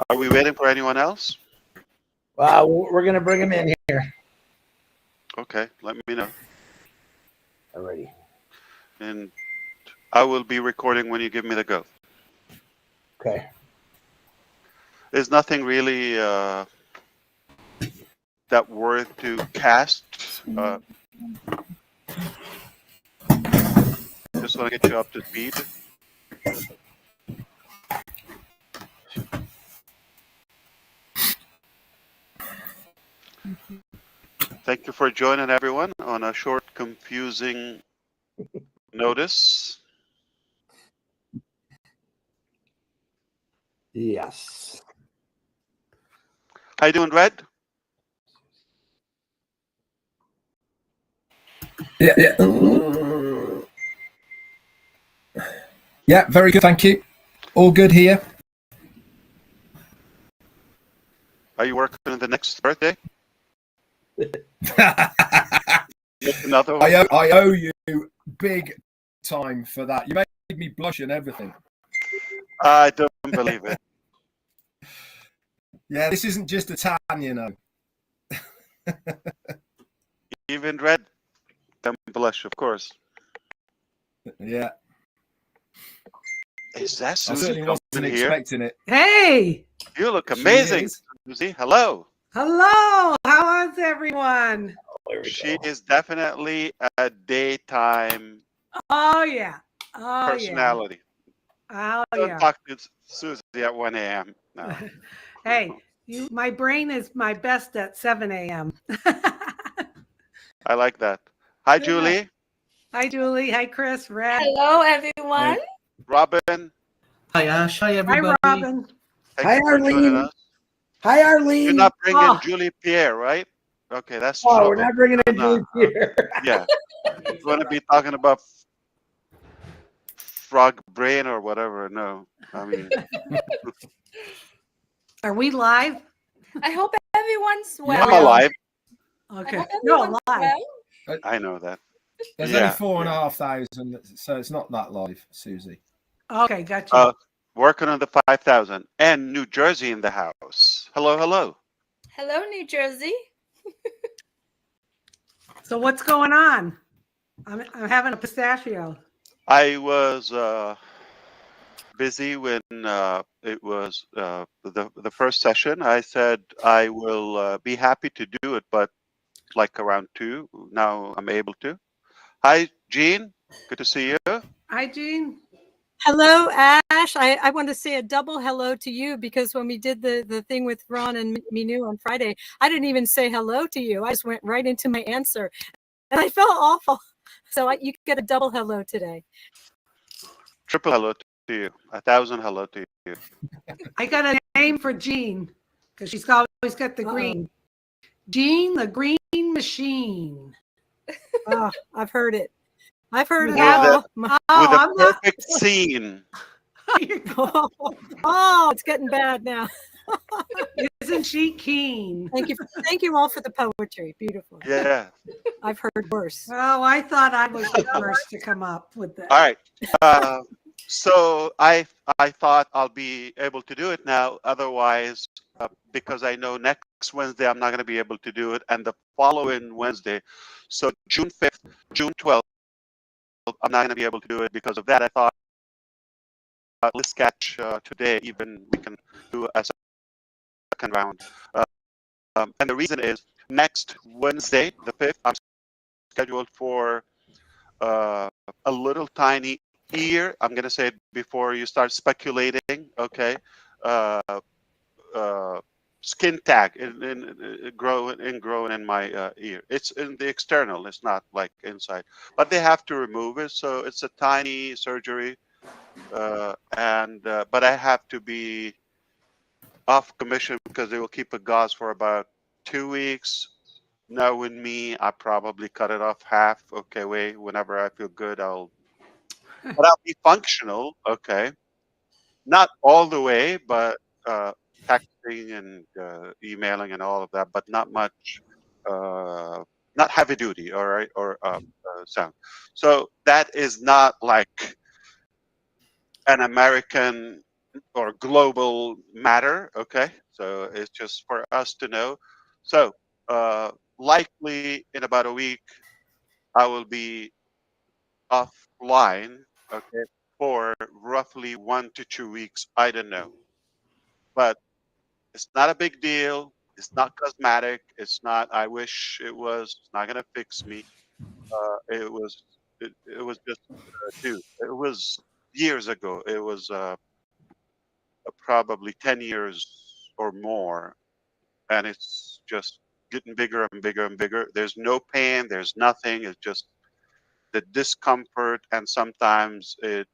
Are we waiting for anyone else? We're going to bring him in here. Okay, let me know. Alrighty. And I will be recording when you give me the go. Okay. There's nothing really that worth to cast. Just want to get you up to speed. Thank you for joining everyone on a short, confusing notice. Yes. How you doing, Red? Yeah, very good, thank you. All good here. Are you working on the next birthday? Another one? I owe you big time for that. You made me blush and everything. I don't believe it. Yeah, this isn't just a tan, you know. Even Red can blush, of course. Yeah. Is that Susie? I certainly wasn't expecting it. Hey! You look amazing, Susie. Hello. Hello. How is everyone? She is definitely a daytime personality. Don't talk to Susie at 1 a.m. No. Hey, my brain is my best at 7 a.m. I like that. Hi, Julie. Hi, Julie. Hi, Chris. Red. Hello, everyone. Hey. Robin. Hi, Ash. Hi, everybody. Hi, Robin. Hi, Arlene. Hi, Arlene. You're not bringing Julie Pierre, right? Okay, that's trouble. Oh, we're not bringing in Julie Pierre. Yeah. You want to be talking about frog brain or whatever? No. I mean. Are we live? I hope everyone's well. I'm alive. Okay. No, live. Well. I know that. There's only 4,500, so it's not that live, Susie. Okay, gotcha. Working on the 5,000 and New Jersey in the house. Hello, hello. Hello, New Jersey. So what's going on? I'm having a pistachio. I was busy when it was the first session. I said I will be happy to do it, but like around 2. Now I'm able to. Hi, Jean. Good to see you. Hi, Jean. Hello, Ash. I want to say a double hello to you because when we did the thing with Ron and Minu on Friday, I didn't even say hello to you. I just went right into my answer. And I felt awful. So you get a double hello today. Triple hello to you. 1,000 hello to you. I got a name for Jean because she's always got the green. Jean, the Green Machine. Oh, I've heard it. I've heard it all. With a perfect scene. Oh, it's getting bad now. Isn't she keen? Thank you all for the poetry. Beautiful. Yeah. I've heard worse. Oh, I thought I was the first to come up with that. All right. So I thought I'll be able to do it now. Otherwise, because I know next Wednesday I'm not going to be able to do it, and the following Wednesday, so June 5th, June 12th, I'm not going to be able to do it because of that. I thought let's catch today. Even we can do a second round. And the reason is next Wednesday, the 5th, I'm scheduled for a little tiny ear. I'm going to say it before you start speculating. Okay. Skin tag growing in my ear. It's in the external. It's not like inside, but they have to remove it. So it's a tiny surgery. But I have to be off commission because they will keep a gauze for about 2 weeks. Knowing me, I probably cut it off half. Okay, whenever I feel good, but I'll be functional. Okay, not all the way, but texting and emailing and all of that, but not much, not heavy duty. All right, or sound. So that is not like an American or global matter. Okay, so it's just for us to know. So likely in about a week, I will be offline. Okay, for roughly 1 to 2 weeks. I don't know, but it's not a big deal. It's not cosmetic. It's not. I wish it was. It's not gonna fix me. It was. It was just, dude. It was years ago. It was probably 10 years or more, and it's just getting bigger and bigger and bigger. There's no pain. There's nothing. It's just the discomfort, and sometimes it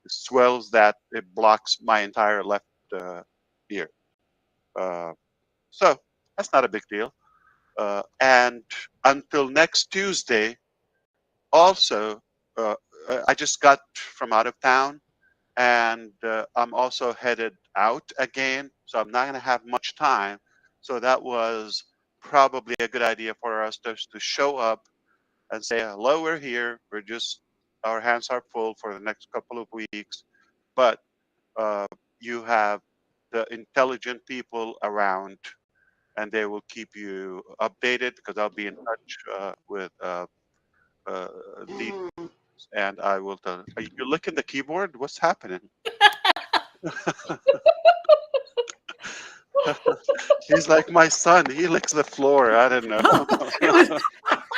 swells that it blocks my entire left ear. Uh, so that's not a big deal. And until next Tuesday, also, uh, I just got from out of town, and I'm also headed out again, so I'm not going to have much time. So that was probably a good idea for us to show up and say, hello, we're here. We're just, our hands are full for the next couple of weeks. But uh, you have the intelligent people around, and they will keep you updated because I'll be in touch with uh, lead, and I will tell. Are you licking the keyboard? What's happening? He's like my son. He licks the floor. I don't know. It was.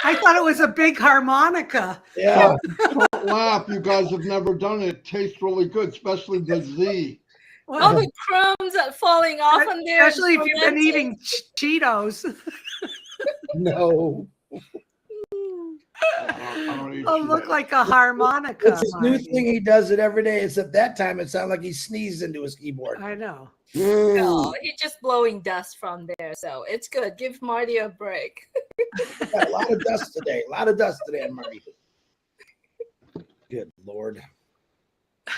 I thought it was a big harmonica. Yeah. Don't laugh. You guys have never done it. It tastes really good, especially the Z. All Well, the crumbs are falling off on there. especially if you've been eating Cheetos. No. I don't eat It'll shit. look like a harmonica. It's this new Marty. thing he does it every day, except that time it sounded like he sneezed into his keyboard. I know. No, he's just blowing dust from there, so it's good. Give Marty a break. Got a lot of dust today. A lot of dust today, Marty. Good Lord. I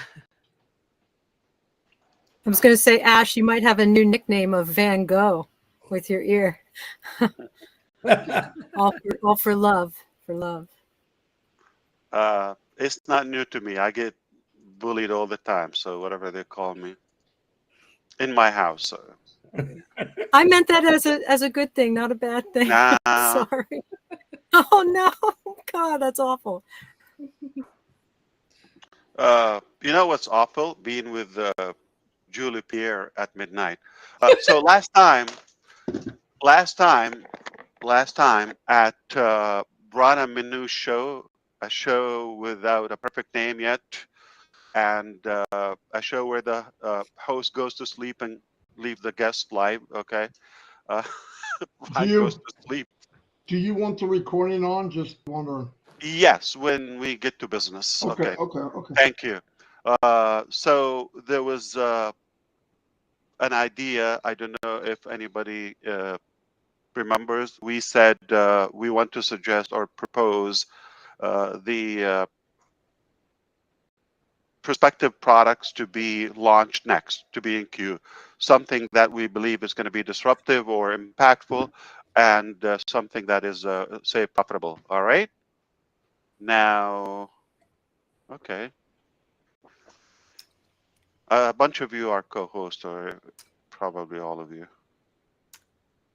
was going to say, Ash, you might have a new nickname of Van Gogh with your ear. all for love, for love. It's not new to me. I get bullied all the time, so whatever they call me in my house. I meant that as a good thing, not a bad thing. Nah. Sorry. Oh no, God, that's awful. You know what's awful? Being with Julie Pierre at midnight. So last time at Brana Minu's show, a show without a perfect name yet, and a show where the host goes to sleep and leave the guest live. Okay, Ryan goes to sleep. Do you want the recording on? Just wondering. Yes, when we get to business. Okay. Thank you. So there was an idea. I don't know if anybody remembers. We said we want to suggest or propose the prospective products to be launched next, to be in queue. Something that we believe is going to be disruptive or impactful, and something that is, say, profitable. All right? Now, okay. A bunch of you are co-hosts, or probably all of you.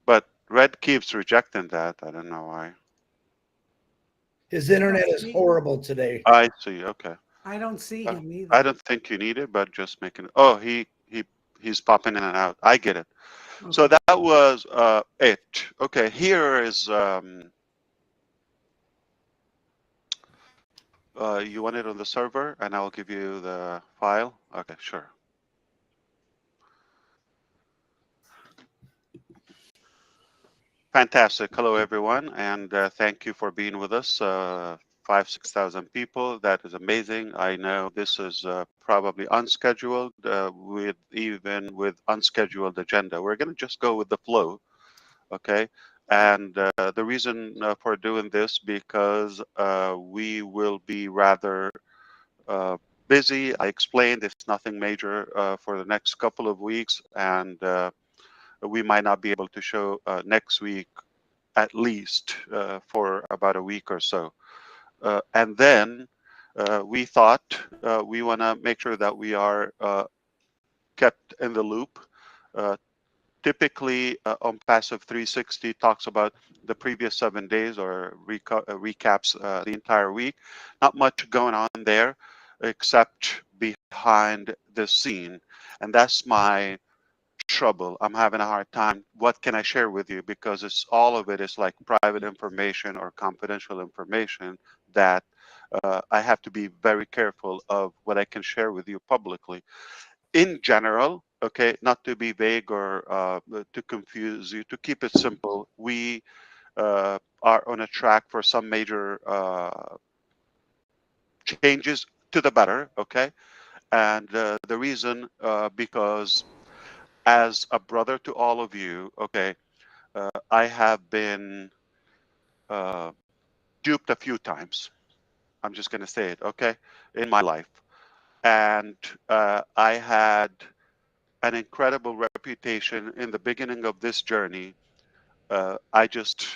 But Red keeps rejecting that. I don't know why. His internet is horrible today. I see. Okay. I don't see him either. I don't think you need it, but just making. Oh, he's popping in and out. I get it. Okay. So that was it. Okay. Here is. You want it on the server, and I'll give you the file. Okay, sure. Fantastic. Hello, everyone, and thank you for being with us. 6,000 people. That is amazing. I know this is probably unscheduled, even with unscheduled agenda. We're going to just go with the flow, okay? And the reason for doing this, because we will be rather busy. I explained it's nothing major for the next couple of weeks, and we might not be able to show next week, at least for about a week or so. And then we thought we want to make sure that we are kept in the loop. Uh, Typically, onpassive 360 talks about the previous 7 days or recaps the entire week. Not much going on there except behind the scene. And that's my trouble. I'm having a hard time. What can I share with you? Because it's all of it is like private information or confidential information that I have to be very careful of what I can share with you publicly. In general, okay, not to be vague or to confuse you, to keep it simple, we are on a track for some major changes to the better, okay? And the reason, because as a brother to all of you, okay, I have been uh, duped a few times. I'm just going to say it, okay, in my life. And I had an incredible reputation in the beginning of this journey. I just,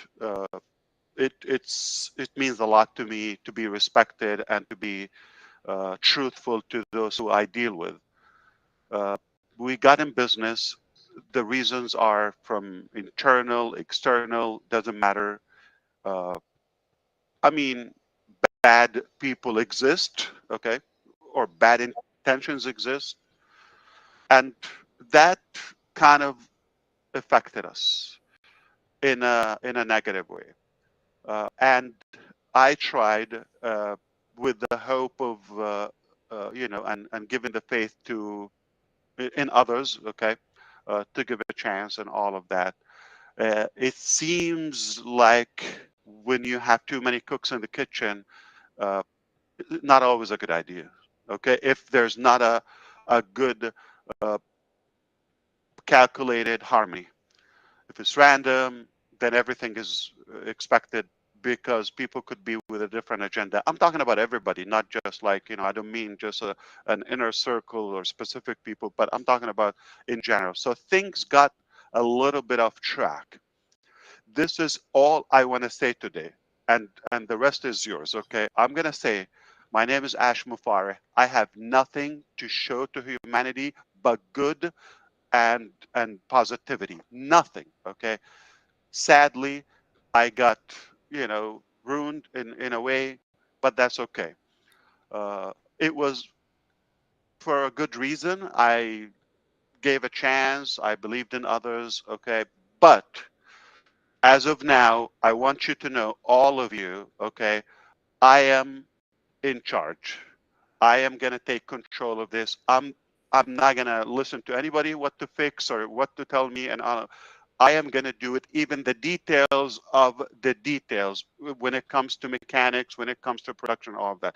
it means a lot to me to be respected and to be truthful to those who I deal with. Uh, we got in business. The reasons are from internal, external, doesn't matter. Uh, I mean, bad people exist, okay, or bad intentions exist, and that kind of affected us in a negative way. And I tried with the hope of and giving the faith to in others, okay, to give it a chance and all of that. It seems like when you have too many cooks in the kitchen, uh, not always a good idea. Okay, if there's not a good uh, calculated harmony. If it's random, then everything is expected because people could be with a different agenda. I'm talking about everybody, not just like, I don't mean just an inner circle or specific people, but I'm talking about in general. So things got a little bit off track. This is all I want to say today. And the rest is yours, okay? I'm going to say, my name is Ash Mufare. I have nothing to show to humanity but good and positivity. Nothing, okay? Sadly, I got, ruined in a way, but that's okay. It was for a good reason. I gave a chance. I believed in others, okay? But as of now, I want you to know, all of you, okay, I am in charge. I am going to take control of this. I'm not going to listen to anybody what to fix or what to tell me and I am going to do it, even the details of the details when it comes to mechanics, when it comes to production, all of that.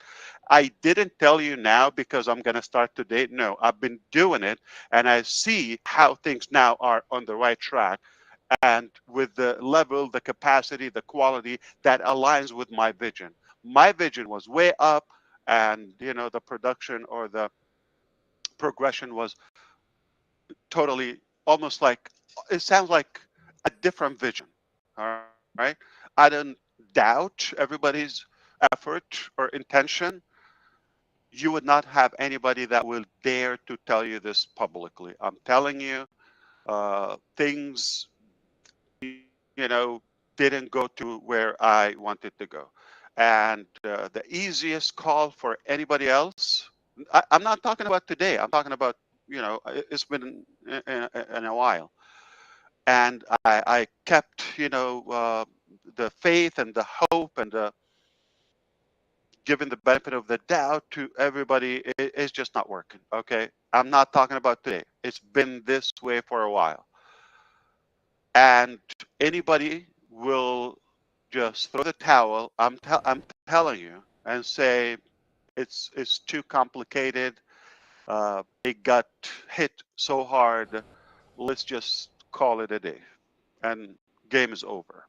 I didn't tell you now because I'm going to start today. No, I've been doing it and I see how things now are on the right track and with the level, the capacity, the quality that aligns with my vision. My vision was way up and, the production or the progression was totally almost like it sounds like a different vision. All right. I don't doubt everybody's effort or intention. You would not have anybody that will dare to tell you this publicly. I'm telling you, things, didn't go to where I wanted to go. And the easiest call for anybody else, I'm not talking about today. I'm talking about, it's been in a while. And I kept, the faith and the hope and giving the benefit of the doubt to everybody. It's just not working. Okay. I'm not talking about today. It's been this way for a while. And anybody will just throw the towel. I'm telling you and say it's too complicated. It got hit so hard. Let's just call it a day, and game is over.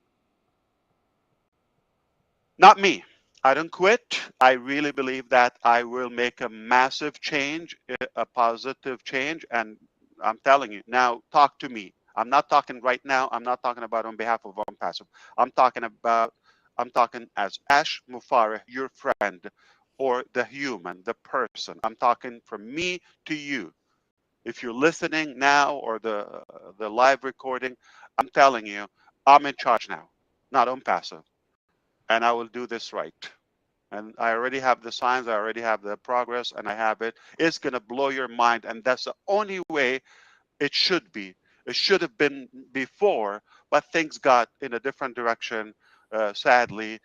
Not me. I don't quit. I really believe that I will make a massive change, a positive change. And I'm telling you, now talk to me. I'm not talking right now. I'm not talking about on behalf of OnPassive. I'm talking as Ash Mufare, your friend, or the human, the person. I'm talking from me to you. If you're listening now or the live recording, I'm telling you, I'm in charge now, not onpassive, and I will do this right. And I already have the signs, I already have the progress, and I have it. It's gonna blow your mind, and that's the only way it should be. It should have been before, but things got in a different direction, sadly.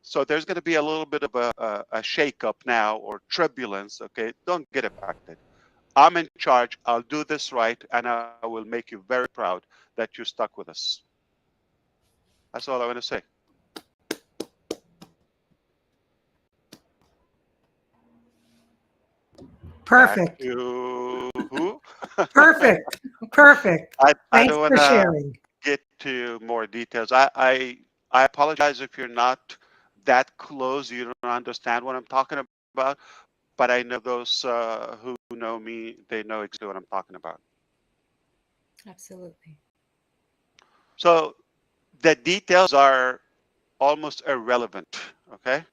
So there's going to be a little bit of a shake-up now or turbulence. Okay, don't get affected. I'm in charge. I'll do this right, and I will make you very proud that you stuck with us. That's all I want to say. Perfect. Back to who? Perfect. Perfect. I Thanks don't want for to sharing. get to more details. I apologize if you're not that close. You don't understand what I'm talking about. But I know those who know me, they know exactly what I'm talking about. Absolutely. So the details are almost irrelevant. Okay,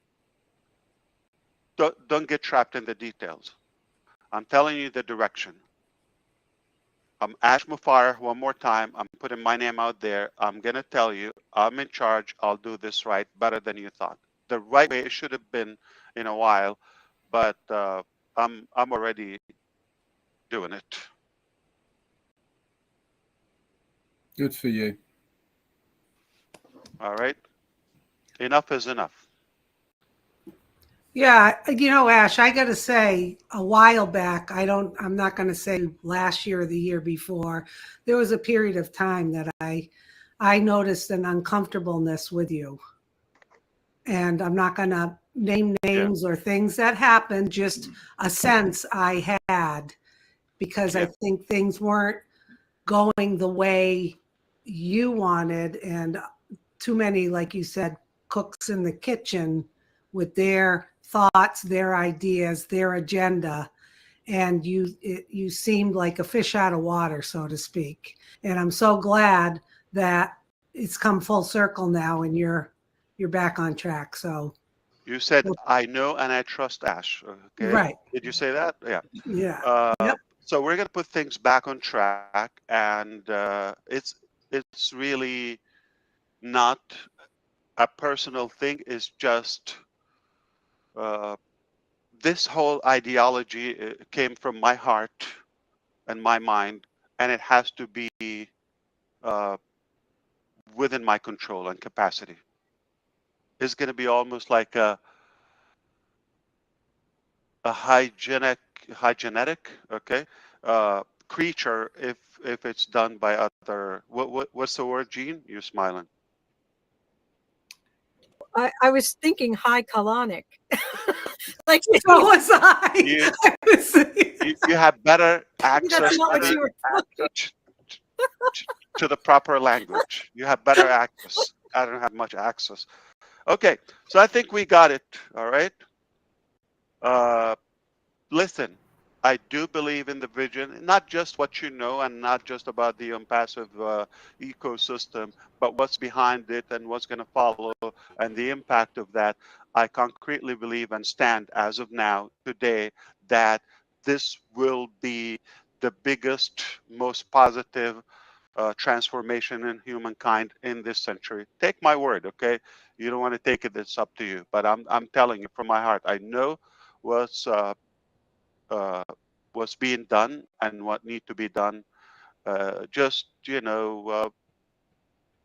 don't get trapped in the details. I'm telling you the direction. I'm Ash Mufar one more time. I'm putting my name out there. I'm gonna tell you, I'm in charge. I'll do this right better than you thought. The right way it should have been in a while, but I'm already doing it. Good for you. All right. Enough is enough. Yeah, Ash, I got to say, a while back, I'm not going to say last year or the year before, there was a period of time that I noticed an uncomfortableness with you. And I'm not going to name Yeah. names or things that happened, just a sense I had, because I Yeah. think things weren't going the way you wanted, and too many, like you said, cooks in the kitchen with their thoughts, their ideas, their agenda, and you seemed like a fish out of water, so to speak. And I'm so glad that it's come full circle now, and you're back on track. So You said I know and I trust Ash. Okay. right, Did you say that? Yeah. yeah, Uh, yep, so we're gonna put things back on track, and it's really not a personal thing. It's just uh, this whole ideology came from my heart and my mind, and it has to be uh, within my control and capacity. It's going to be almost like a hygienic, okay, creature if it's done by other. What's the word, Gene? You're smiling. I was thinking high colonic. Like so was I. You I was, you have better maybe that's access not to what you were talking. to the proper language. You have better access. I don't have much access. Okay, so I think we got it. All right. Uh, Listen, I do believe in the vision, not just what you know and not just about the unpassive ecosystem, but what's behind it and what's going to follow and the impact of that. I concretely believe and stand as of now, today, that this will be the biggest, most positive transformation in humankind in this century. Take my word, okay? You don't want to take it, it's up to you. But I'm telling you from my heart, I know what's uh, what's being done and what need to be done. Just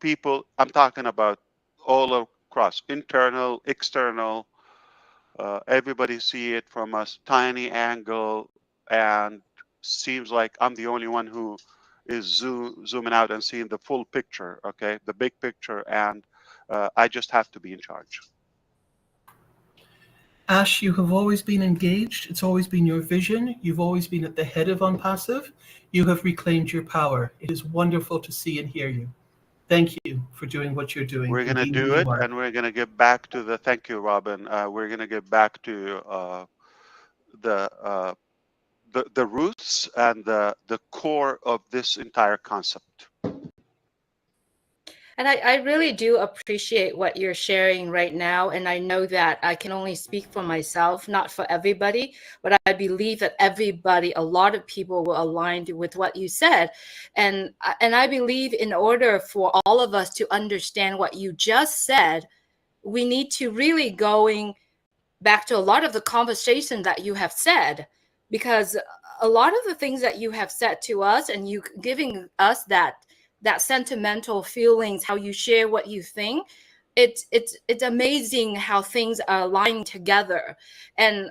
people. I'm talking about all across, internal, external. Everybody see it from a tiny angle, and seems like I'm the only one who is zooming out and seeing the full picture. Okay, the big picture, and I just have to be in charge. Ash, you have always been engaged. It's always been your vision. You've always been at the head of onpassive. You have reclaimed your power. It is wonderful to see and hear you. Thank you for doing what you're doing We're and gonna being who do you it, are. and we're gonna get back to the. Thank you, Robin. We're gonna get back to the the roots and the core of this entire concept. And I really do appreciate what you're sharing right now. And I know that I can only speak for myself, not for everybody, but I believe that everybody, a lot of people will align with what you said. And I believe in order for all of us to understand what you just said, we need to really going back to a lot of the conversation that you have said, because a lot of the things that you have said to us and you giving us that sentimental feelings, how you share what you think, it's amazing how things are aligning together. And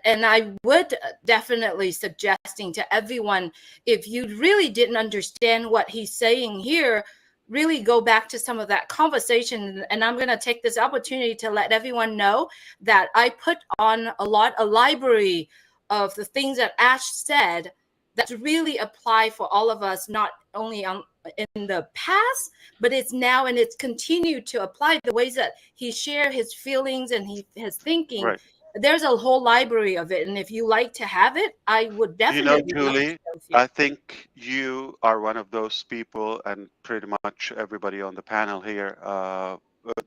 I would definitely suggesting to everyone, if you really didn't understand what he's saying here, really go back to some of that conversation. And I'm going to take this opportunity to let everyone know that I put on a library of the things that Ash said that really apply for all of us, not only in the past, but it's now, and it's continued to apply the ways that he shared his feelings and his thinking. Right. There's a whole library of it. And if you like to have it, I would definitely love to Julie, share with you. I think you are one of those people, and pretty much everybody on the panel here,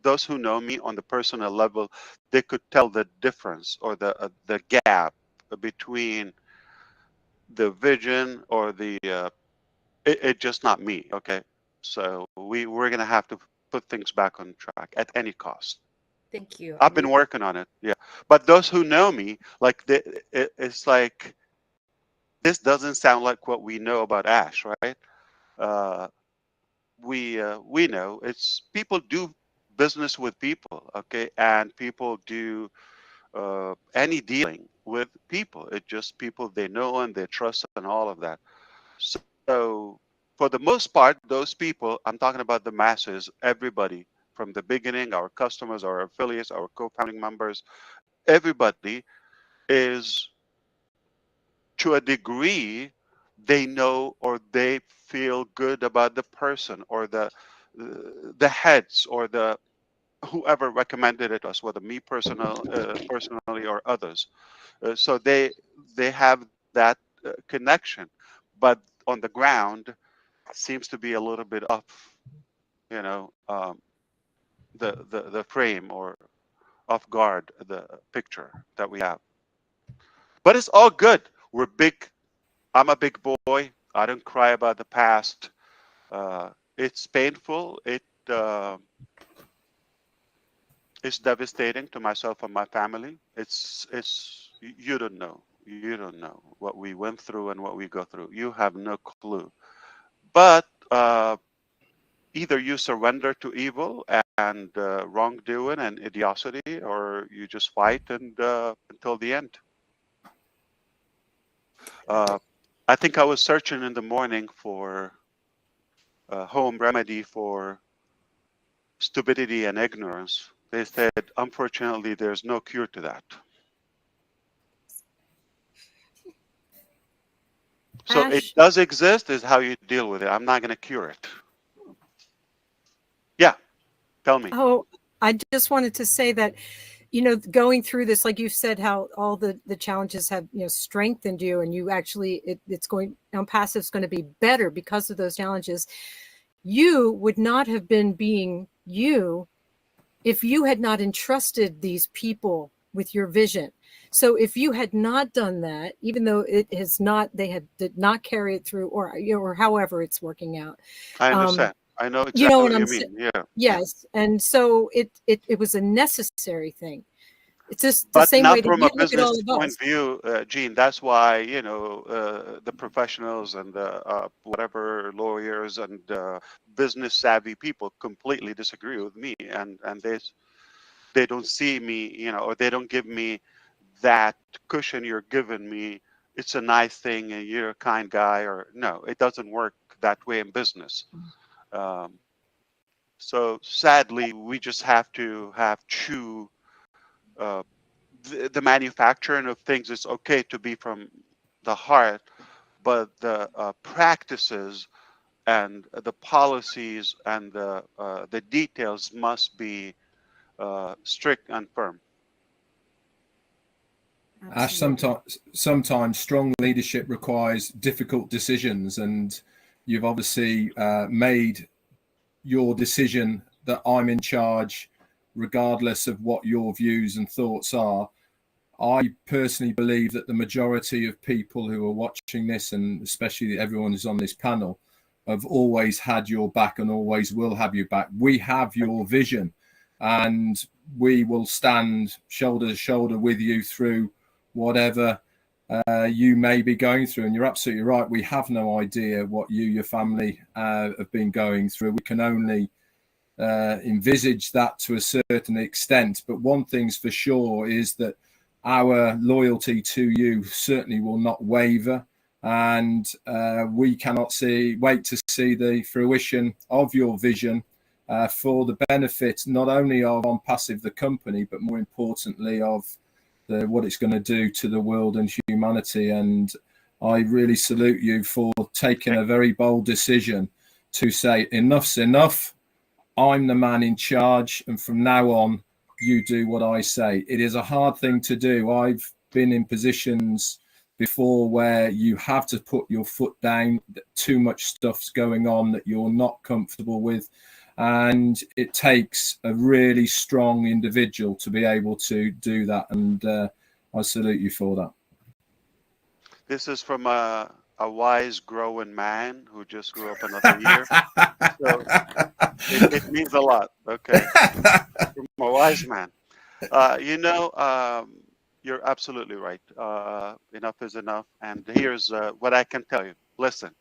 those who know me on the personal level, they could tell the difference or the gap between the vision or it's just not me. Okay, so we're gonna have to put things back on track at any cost. Thank you. I've been working on it, yeah. But those who know me, like it's like this doesn't sound like what we know about Ash, right? Uh, we know it's people do business with people, okay, and people do any dealing with people. It's just people they know and they trust and all of that. So for the most part, those people, I'm talking about the masses, everybody from the beginning, our customers, our affiliates, our co-founding members, everybody is to a degree they know or they feel good about the person or the heads or the whoever recommended it to us, whether me personally or others. So they have that connection, but on the ground seems to be a little bit off, you know, the frame or off guard the picture that we have. But it's all good. We're big. I'm a big boy. I don't cry about the past. It's painful. It's devastating to myself and my family. It's you don't know. You don't know what we went through and what we go through. You have no clue. But either you surrender to evil and wrongdoing and idiocy, or you just fight and until the end. I think I was searching in the morning for a home remedy for stupidity and ignorance. They said, unfortunately, there's no cure to that. So Ash, it does exist, is how you deal with it. I'm not going to cure it. Yeah, tell me. oh, I just wanted to say that, going through this, like you said, how all the challenges have, strengthened you, and you actually, it's going, passive is going to be better because of those challenges. You would not have been being you if you had not entrusted these people with your vision. So if you had not done that, even though it has not, did not carry it through, or however it's working out. I understand. I know exactly You know what what I'm you mean. Yeah. Yes. And so it was a necessary thing. It's just the But same way not that from you a look at all business of point us. of view, Gene. That's why, the professionals and the whatever lawyers and business savvy people completely disagree with me, and they don't see me, or they don't give me that cushion you're giving me. It's a nice thing and you're a kind guy, or no, it doesn't work that way in business. Um, so sadly, we just have to have true the manufacturing of things. It's okay to be from the heart, but the practices and the policies and the details must be strict and firm. Ash, sometimes strong leadership requires difficult decisions, and you've obviously made your decision that I'm in charge, regardless of what your views and thoughts are. I personally believe that the majority of people who are watching this, and especially everyone who's on this panel, have always had your back and always will have your back. We have your vision, and we will stand shoulder to shoulder with you through whatever you may be going through. And you're absolutely right. We have no idea what you, your family have been going through. We can only envisage that to a certain extent. But one thing's for sure is that our loyalty to you certainly will not waver. And we cannot wait to see the fruition of your vision for the benefit not only of onpassive, the company, but more importantly of what it's going to do to the world and humanity. And I really salute you for taking a very bold decision to say enough's enough. I'm the man in charge, and from now on, you do what I say. It is a hard thing to do. I've been in positions before where you have to put your foot down, too much stuff's going on that you're not comfortable with. And it takes a really strong individual to be able to do that. And I salute you for that. This is from a wise, growing man who just grew up another year. So it means a lot. Okay. From a wise man. You're absolutely right. Enough is enough. And here's what I can tell you. Listen.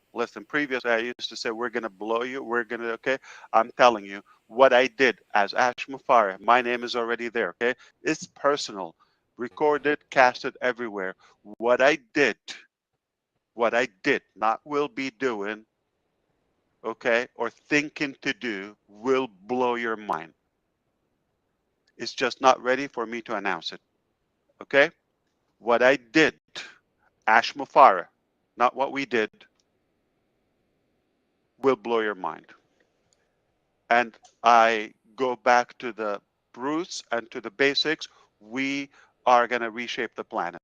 Previously, I used to say, we're going to blow you. Okay. I'm telling you what I did as Ash Mufara. My name is already there. Okay. It's personal. Recorded, casted everywhere. What I did, not will be doing, okay, or thinking to do, will blow your mind. It's just not ready for me to announce it. Okay? What I did, Ash Mufara, not what we did, will blow your mind. And I go back to the roots and to the basics. We are going to reshape the planet.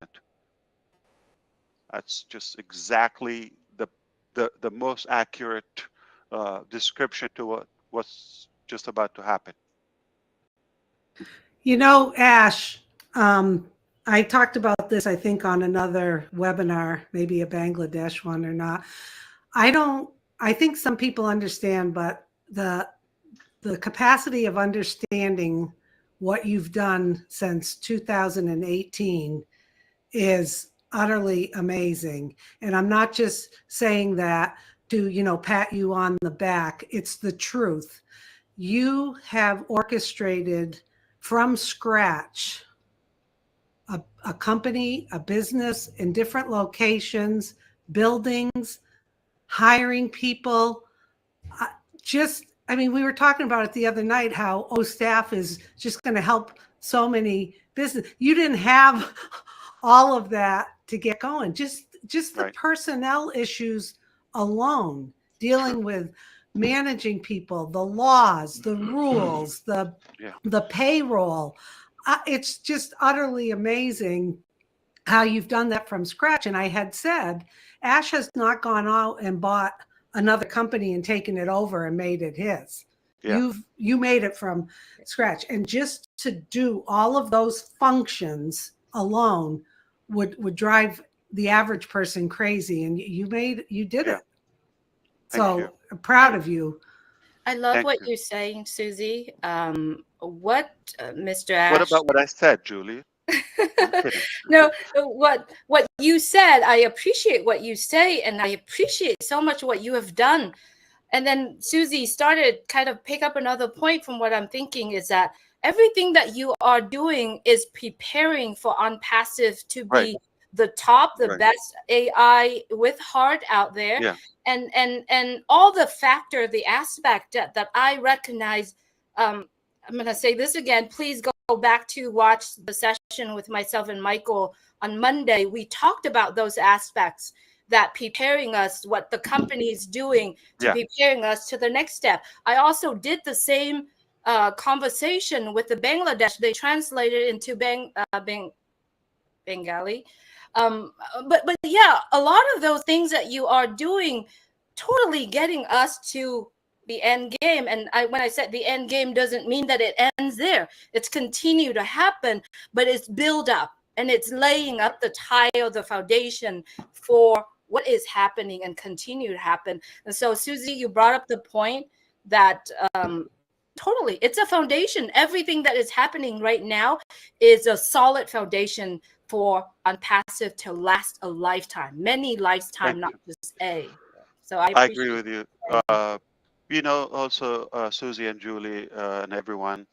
That's just exactly the most accurate description to what's just about to happen. You know, Ash, I talked about this, I think, on another webinar, maybe a Bangladesh one or not. I think some people understand, but the capacity of understanding what you've done since 2018 is utterly amazing. And I'm not just saying that to, pat you on the back. It's the truth. You have orchestrated from scratch a company, a business in different locations, buildings, hiring people. We were talking about it the other night, how staff is just going to help so many business. You didn't have all of that to get going. Just the personnel issues alone, dealing with managing people, the laws, the rules, the payroll. It's just utterly amazing how you've done that from scratch. And I had said, Ash has not gone out and bought another company and taken it over and made it his. Yeah. You made it from scratch. And just to do all of those functions alone would drive the average person crazy. And you did it. So I'm proud of you. I love what you're saying, Susie. Mr. Ash? What about what I said, Julie? No, what you said, I appreciate what you say, and I appreciate so much what you have done. And then Susie started kind of pick up another point from what I'm thinking is that everything that you are doing is preparing for onpassive to be the top, the best AI with heart out there. Yeah. And all the factor, the aspect that I recognize, I'm going to say this again, please go back to watch the session with myself and Michael on Monday. We talked about those aspects that preparing us, what the company is doing to preparing us to the next step. I also did the same conversation with the Bangladesh. They translated into Bengali. But yeah, a lot of those things that you are doing, totally getting us to the end game. And when I said the end game doesn't mean that it ends there. It's continue to happen, but it's build up and it's laying up the tile, the foundation for what is happening and continue to happen. And so, Susie, you brought up the point that totally, it's a foundation. Everything that is happening right now is a solid foundation for Unpassive to last a lifetime, many lifetime, not just a. So I I appreciate agree with you. You know, also Susie and Julie and everyone,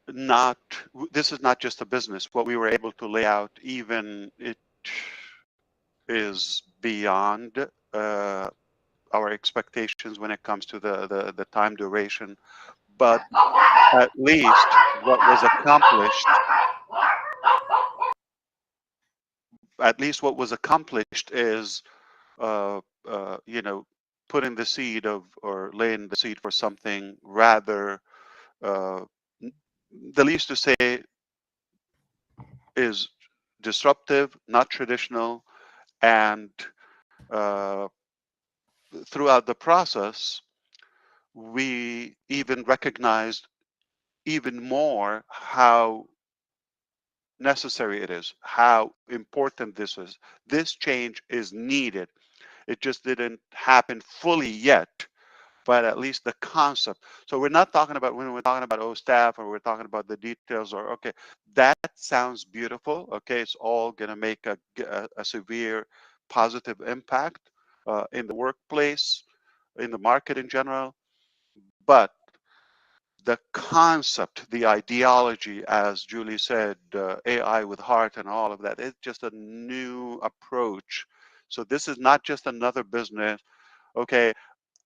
this is not just a business. What we were able to lay out, even it is beyond our expectations when it comes to the time duration. But at least what was accomplished is, you know, putting the seed of, or laying the seed for something rather, uh, the least to say is disruptive, not traditional, and uh, throughout the process, we even recognized even more how necessary it is, how important this is. This change is needed. It just didn't happen fully yet, but at least the concept. So we're not talking about, when we're talking about staff, or we're talking about the details, or okay, that sounds beautiful. Okay, it's all going to make a severe positive impact in the workplace, in the market in general. But the concept, the ideology, as Julie said, AI with heart and all of that, it's just a new approach. So this is not just another business. Okay,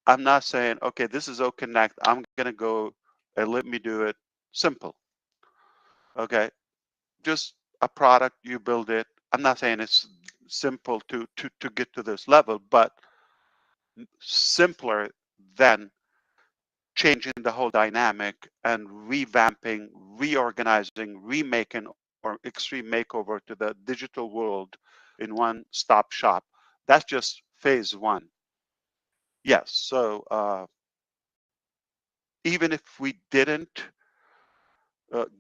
I'm not saying, okay, this is OConnect, I'm going to go and let me do it simple. Okay, just a product, you build it. I'm not saying it's simple to get to this level, but simpler than changing the whole dynamic and revamping, reorganizing, remaking, or extreme makeover to the digital world in one-stop shop. That's just phase one. Yes, so even if we didn't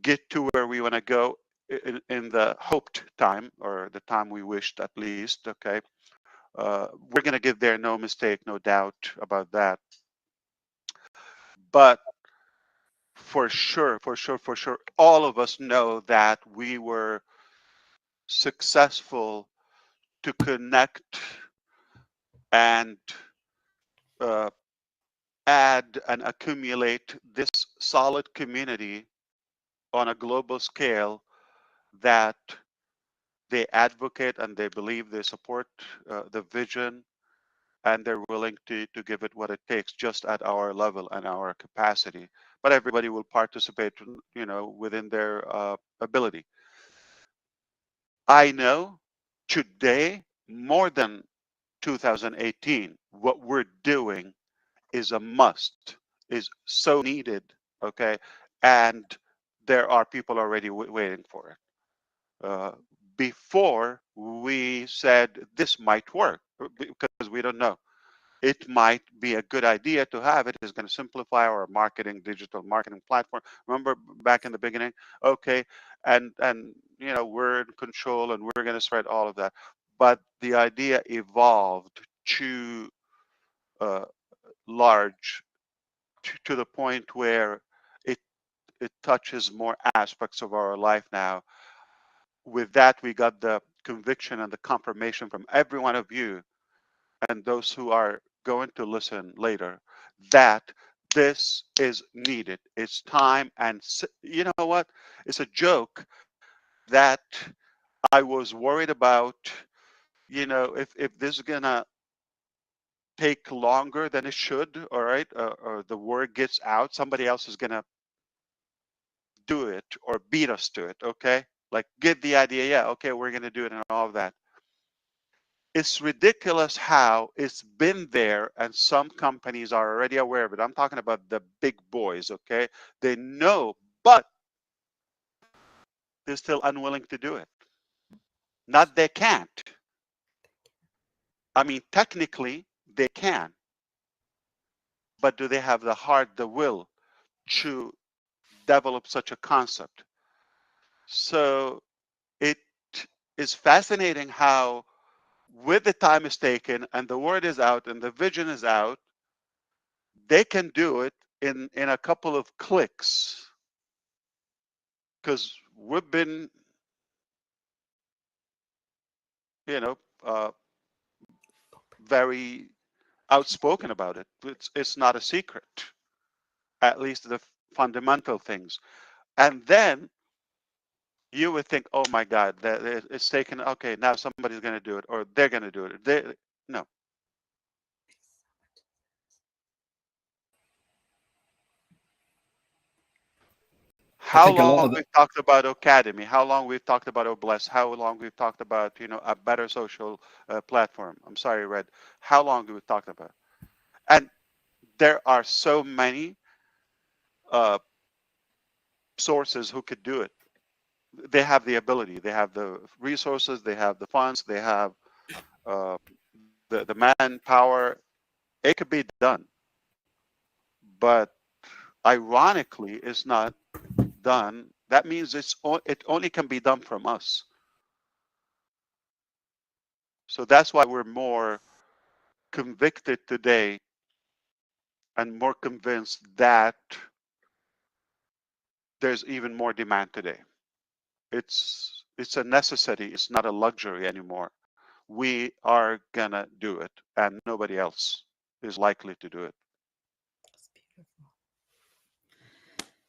get to where we want to go in the hoped time, or the time we wished at least, okay, we're going to get there, no mistake, no doubt about that. But for sure, all of us know that we were successful to connect and uh, add and accumulate this solid community on a global scale, that they advocate and they believe, they support the vision, and they're willing to give it what it takes, just at our level and our capacity. But everybody will participate, you know, within their ability. I know today, more than 2018, what we're doing is a must, is so needed, okay? And there are people already waiting for it. Before we said this might work, because we don't know. It might be a good idea to have it. It's going to simplify our marketing, digital marketing platform. Remember back in the beginning? Okay, and you know, we're in control and we're going to spread all of that. But the idea evolved to large, to the point where it it touches more aspects of our life now. With that, we got the conviction and the confirmation from every one of you and those who are going to listen later, that this is needed. It's time. And you know what? It's a joke that I was worried about, you know, if this is gonna take longer than it should, all right, or the word gets out, somebody else is gonna do it or beat us to it, okay? Like, get the idea, yeah, okay, we're gonna do it and all of that. It's ridiculous how it's been there, and some companies are already aware of it. I'm talking about the big boys, okay? They know, but they're still unwilling to do it. Not they can't. I mean, technically, they can. but do they have the heart, the will to develop such a concept? So it is fascinating how, with the time is taken and the word is out and the vision is out, they can do it in a couple of clicks, because we've been, you know, very outspoken about it. It's not a secret, at least the fundamental things. And then you would think, oh my God, that it's taken. Okay, now somebody's going to do it, or they're going to do it. No. I How think a lot long of the, we've talked about Academy, how long we've talked about Obless, how long we've talked about, a better social platform. I'm sorry, Red. How long do we talk about? And there are so many sources who could do it. They have the ability, they have the resources, they have the funds, they have uh, the manpower. It could be done, but ironically, it's not done. That means it only can be done from us. So that's why we're more convicted today and more convinced that there's even more demand today. It's a necessity. It's not a luxury anymore. We are gonna do it, and nobody else is likely to do it. It's beautiful.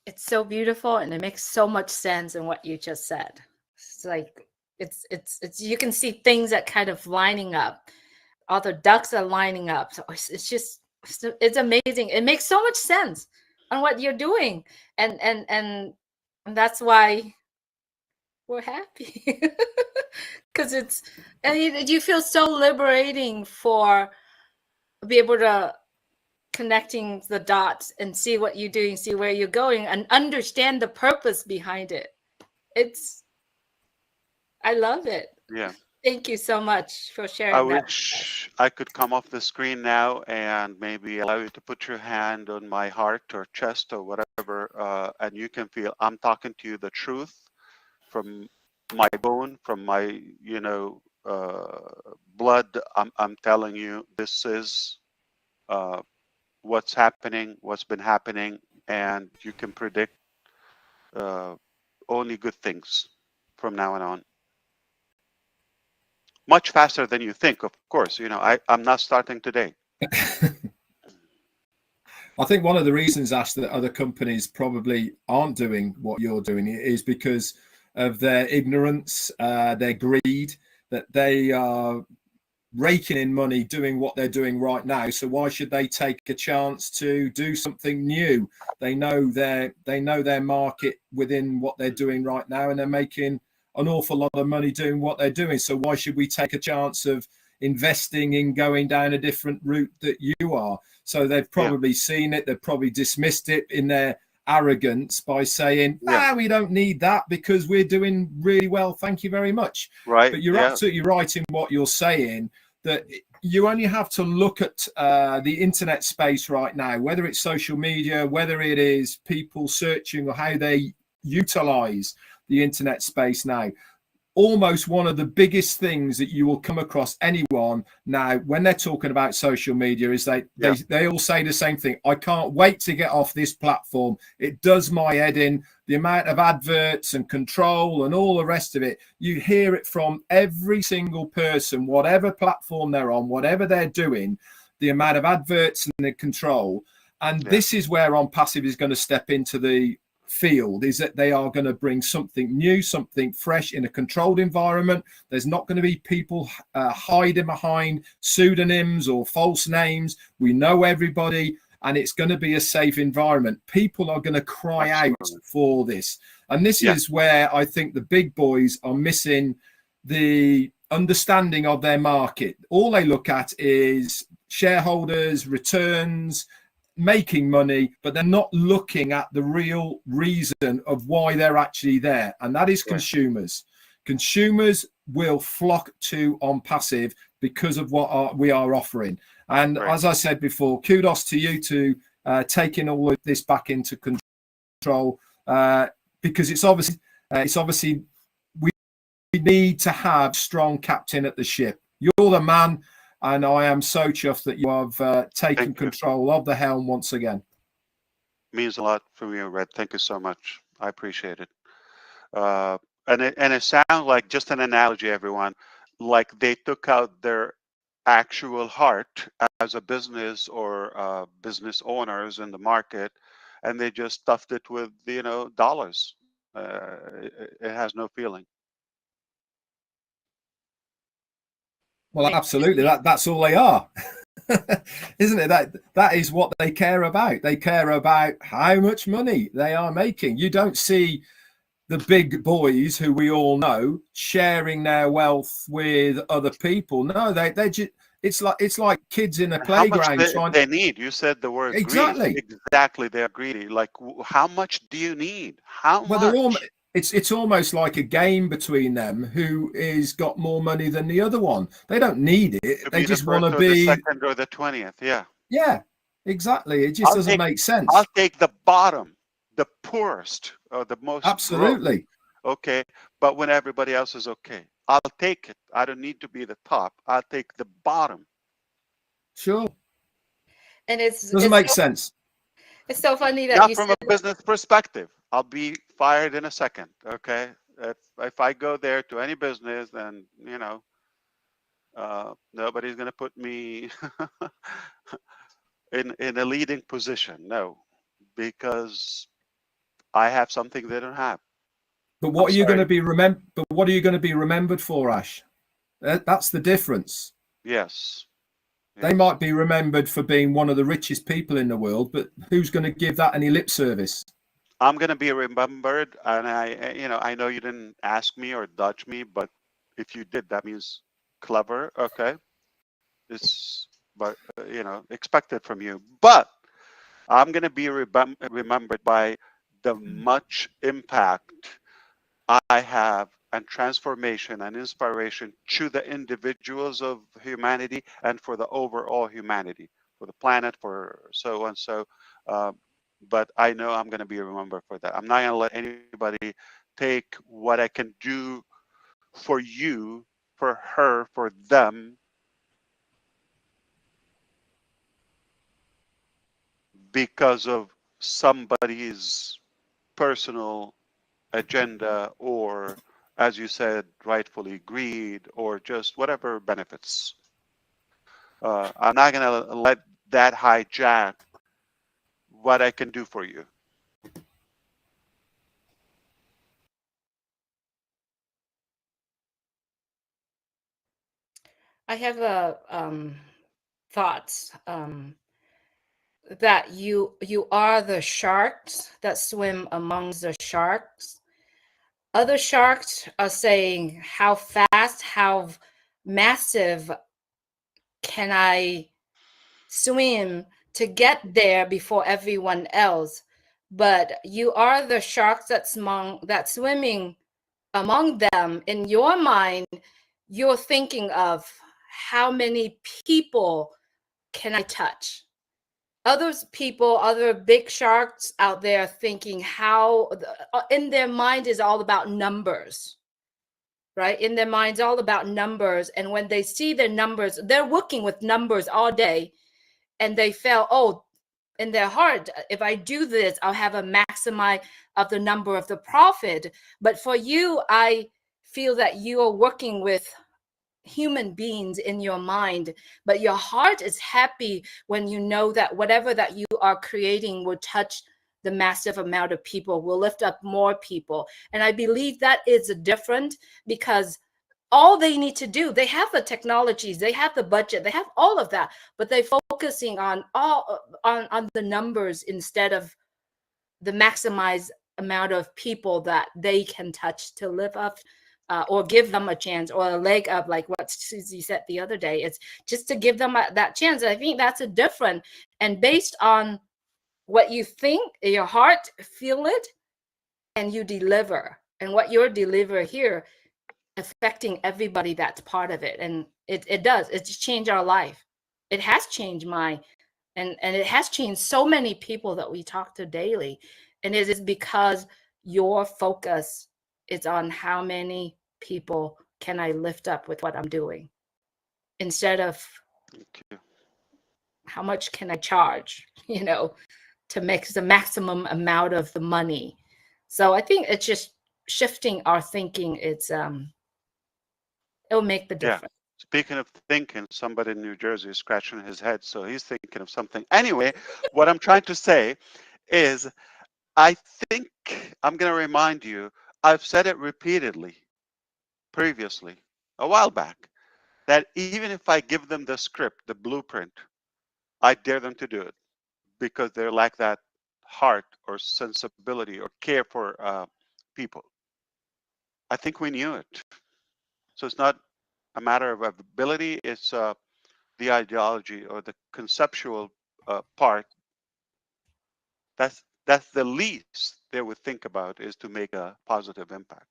It's so beautiful, and it makes so much sense in what you just said. It's like it's you can see things that kind of lining up. All the ducks are lining up. So it's just it's amazing. It makes so much sense on what you're doing, and that's why we're happy, because it's, and you feel so liberating for be able to connecting the dots and see what you're doing, see where you're going, and understand the purpose behind it. I love it. Yeah. Thank you so much for I sharing that. wish I could come off the screen now and maybe allow you to put your hand on my heart or chest or whatever, and you can feel I'm talking to you the truth from my bone, from my, blood. I'm telling you, this is what's happening, what's been happening, and you can predict only good things from now on. Much faster than you think, of course. I'm not starting today. I think one of the reasons, Ash, that other companies probably aren't doing what you're doing is because of their ignorance, their greed, that they are raking in money doing what they're doing right now. So why should they take a chance to do something new? They know their market within what they're doing right now, and they're making an awful lot of money doing what they're doing. So why should we take a chance of investing in going down a different route that you are? So they've probably seen it, they've probably dismissed it in their arrogance by saying, we don't need that because we're doing really well, thank you very much. Right. But you're absolutely right in what you're saying, that you only have to look at the internet space right now, whether it's social media, whether it is people searching or how they utilize the internet space now. Almost one of the biggest things that you will come across anyone now when they're talking about social media is they all say the same thing. I can't wait to get off this platform. It does my head in. The amount of adverts and control and all the rest of it. You hear it from every single person, whatever platform they're on, whatever they're doing, the amount of adverts and the control. And this is where onpassive is going to step into the field, is that they are going to bring something new, something fresh in a controlled environment. There's not going to be people hiding behind pseudonyms or false names. We know everybody, and it's going to be a safe environment. People are going to cry out for this. And this is where I think the big boys are missing the understanding of their market. All they look at is shareholders, returns, making money, but they're not looking at the real reason of why they're actually there, and that is consumers. Consumers will flock to onpassive because of what we are offering. And Right. as I said before, kudos to you to taking all of this back into control, because it's obviously we need to have strong captain at the ship. You're the man, and I am so chuffed that you have taken control of the helm once again. Means a lot for me, Red. Thank you so much. I appreciate it. And it sounds like, just an analogy, everyone, like they took out their actual heart as a business or business owners in the market, and they just stuffed it with dollars. It has no feeling. Well, absolutely. That's all they are. Isn't it? That is what they care about. They care about how much money they are making. You don't see the big boys who we all know sharing their wealth with other people. No, they just, it's like kids in a playground trying. They need. You said the word exactly. Greedy. Exactly, they're greedy. Like, how much do you need? How much? They're all. It's almost like a game between them who is got more money than the other one. They don't need it. They just want to be the second or the 20th. Yeah. Yeah, exactly. It just doesn't make sense. I'll take the bottom, the poorest, or the most. Absolutely. Broke. Okay, but when everybody else is okay, I'll take it. I don't need to be the top. I'll take the bottom. Sure. And it doesn't make sense. It's so funny that Not you from said, a business perspective. I'll be fired in a second. Okay, if I go there to any business, then nobody's gonna put me in a leading position. No, because I have something they don't have. But what are you going to be remembered? But what are you going to be remembered for, Ash? That's the difference. Yes. They might be remembered for being one of the richest people in the world, but who's going to give that any lip service? I'm going to be remembered, and I know you didn't ask me or dodge me, but if you did, that means clever. Okay, it's expected from you. But I'm going to be remembered by the much impact I have, and transformation and inspiration to the individuals of humanity and for the overall humanity, for the planet, for so and so. But I know I'm going to be remembered for that. I'm not going to let anybody take what I can do for you, for her, for them, because of somebody's personal agenda, or, as you said, rightfully, greed, or just whatever benefits. I'm not going to let that hijack what I can do for you. I have a thoughts that you are the sharks that swim amongst the sharks. Other sharks are saying, how fast, how massive can I swim to get there before everyone else? But you are the sharks that's swimming among them. In your mind, you're thinking of, how many people can I touch? Other people, other big sharks out there thinking how, in their mind is all about numbers, right? In their minds, all about numbers. And when they see their numbers, they're working with numbers all day. And they feel, oh, in their heart, if I do this, I'll have a maximize of the number of the profit. But for you, I feel that you are working with human beings in your mind, but your heart is happy when you know that whatever that you are creating will touch the massive amount of people, will lift up more people. And I believe that is different, because all they need to do, they have the technologies, they have the budget, they have all of that, but they're focusing on the numbers instead of the maximized amount of people that they can touch to live up, or give them a chance or a leg up, like what Susie said the other day. It's just to give them that chance. I think that's a different, and based on what you think, your heart feel it, and you deliver. And what you're deliver here, affecting everybody that's part of it. And it does. It's changed our life. It has changed and it has changed so many people that we talk to daily. And it is because your focus is on how many people can I lift up with what I'm doing, instead of how much can I charge, to make the maximum amount of the money. So I think it's just shifting our thinking. It'll make the difference. Speaking of thinking, somebody in New Jersey is scratching his head, so he's thinking of something. Anyway, what I'm trying to say is, I think I'm going to remind you, I've said it repeatedly previously, a while back, that even if I give them the script, the blueprint, I dare them to do it, because they lack that heart or sensibility or care for people. I think we knew it. So it's not a matter of ability, it's the ideology or the conceptual part. That's the least they would think about, is to make a positive impact.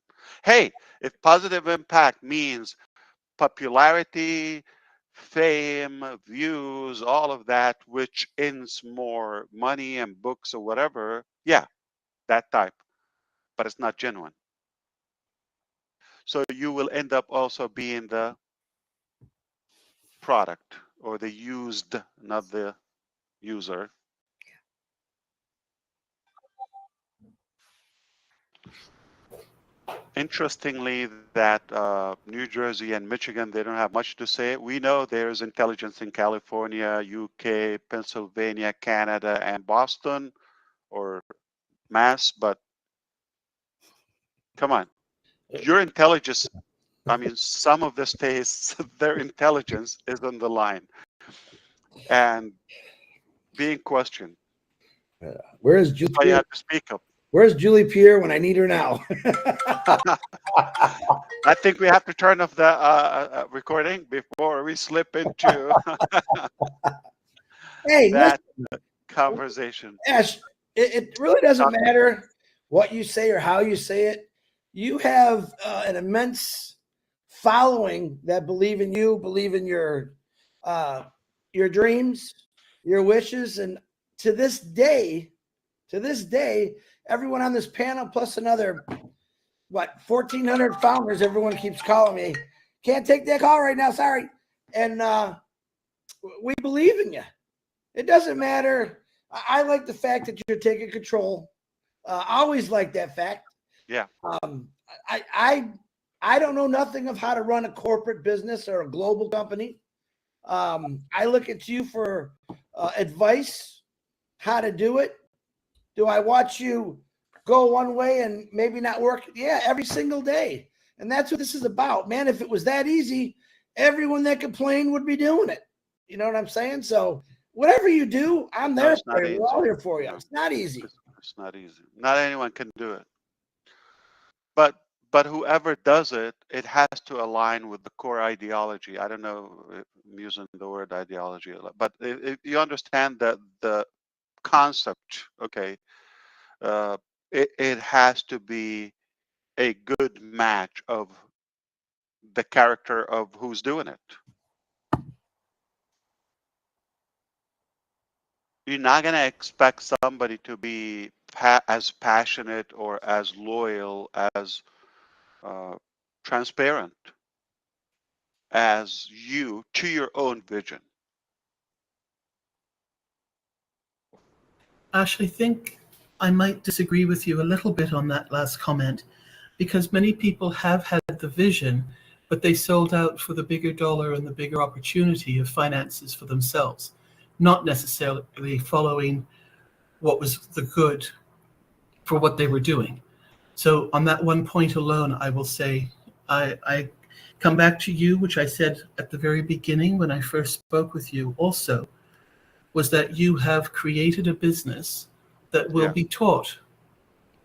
Hey, if positive impact means popularity, fame, views, all of that, which ends more money and books or whatever, yeah, that type, but it's not genuine. So you will end up also being the product, or the used, not the user. Interestingly, that New Jersey and Michigan, they don't have much to say. We know there's intelligence in California, UK, Pennsylvania, Canada, and Boston, or Mass, but come on, your intelligence, I mean, some of the states, their intelligence is on the line and being questioned. Where's Julie? So you have to speak up. Where's Julie Pierre when I need her now? I think we have to turn off the recording before we slip into Hey, that conversation. Ash, it really doesn't matter what you say or how you say it. You have an immense following that believe in you, believe in your dreams, your wishes, and to this day, everyone on this panel plus another 1,400 founders, everyone keeps calling me. Can't take that call right now, sorry. And we believe in you. It doesn't matter. I like the fact that you're taking control. I always like that fact. Yeah. I don't know nothing of how to run a corporate business or a global company. I look at you for advice, how to do it. Do I watch you go one way and maybe not work? Yeah, every single day. And that's what this is about, man. If it was that easy, everyone that complained would be doing it. You know what I'm saying? So whatever you do, I'm there for you. We're all here for you. It's not easy. It's not easy. Not anyone can do it. But whoever does it, it has to align with the core ideology. I don't know if I'm using the word ideology a lot, but if you understand that the concept, okay, it has to be a good match of the character of who's doing it. You're not going to expect somebody to be as passionate or as loyal, as transparent as you to your own vision. Ash, I think I might disagree with you a little bit on that last comment, because many people have had the vision, but they sold out for the bigger dollar and the bigger opportunity of finances for themselves, not necessarily following what was the good for what they were doing. So on that one point alone, I will say, I come back to you, which I said at the very beginning when I first spoke with you also, was that you have created a business that will be taught.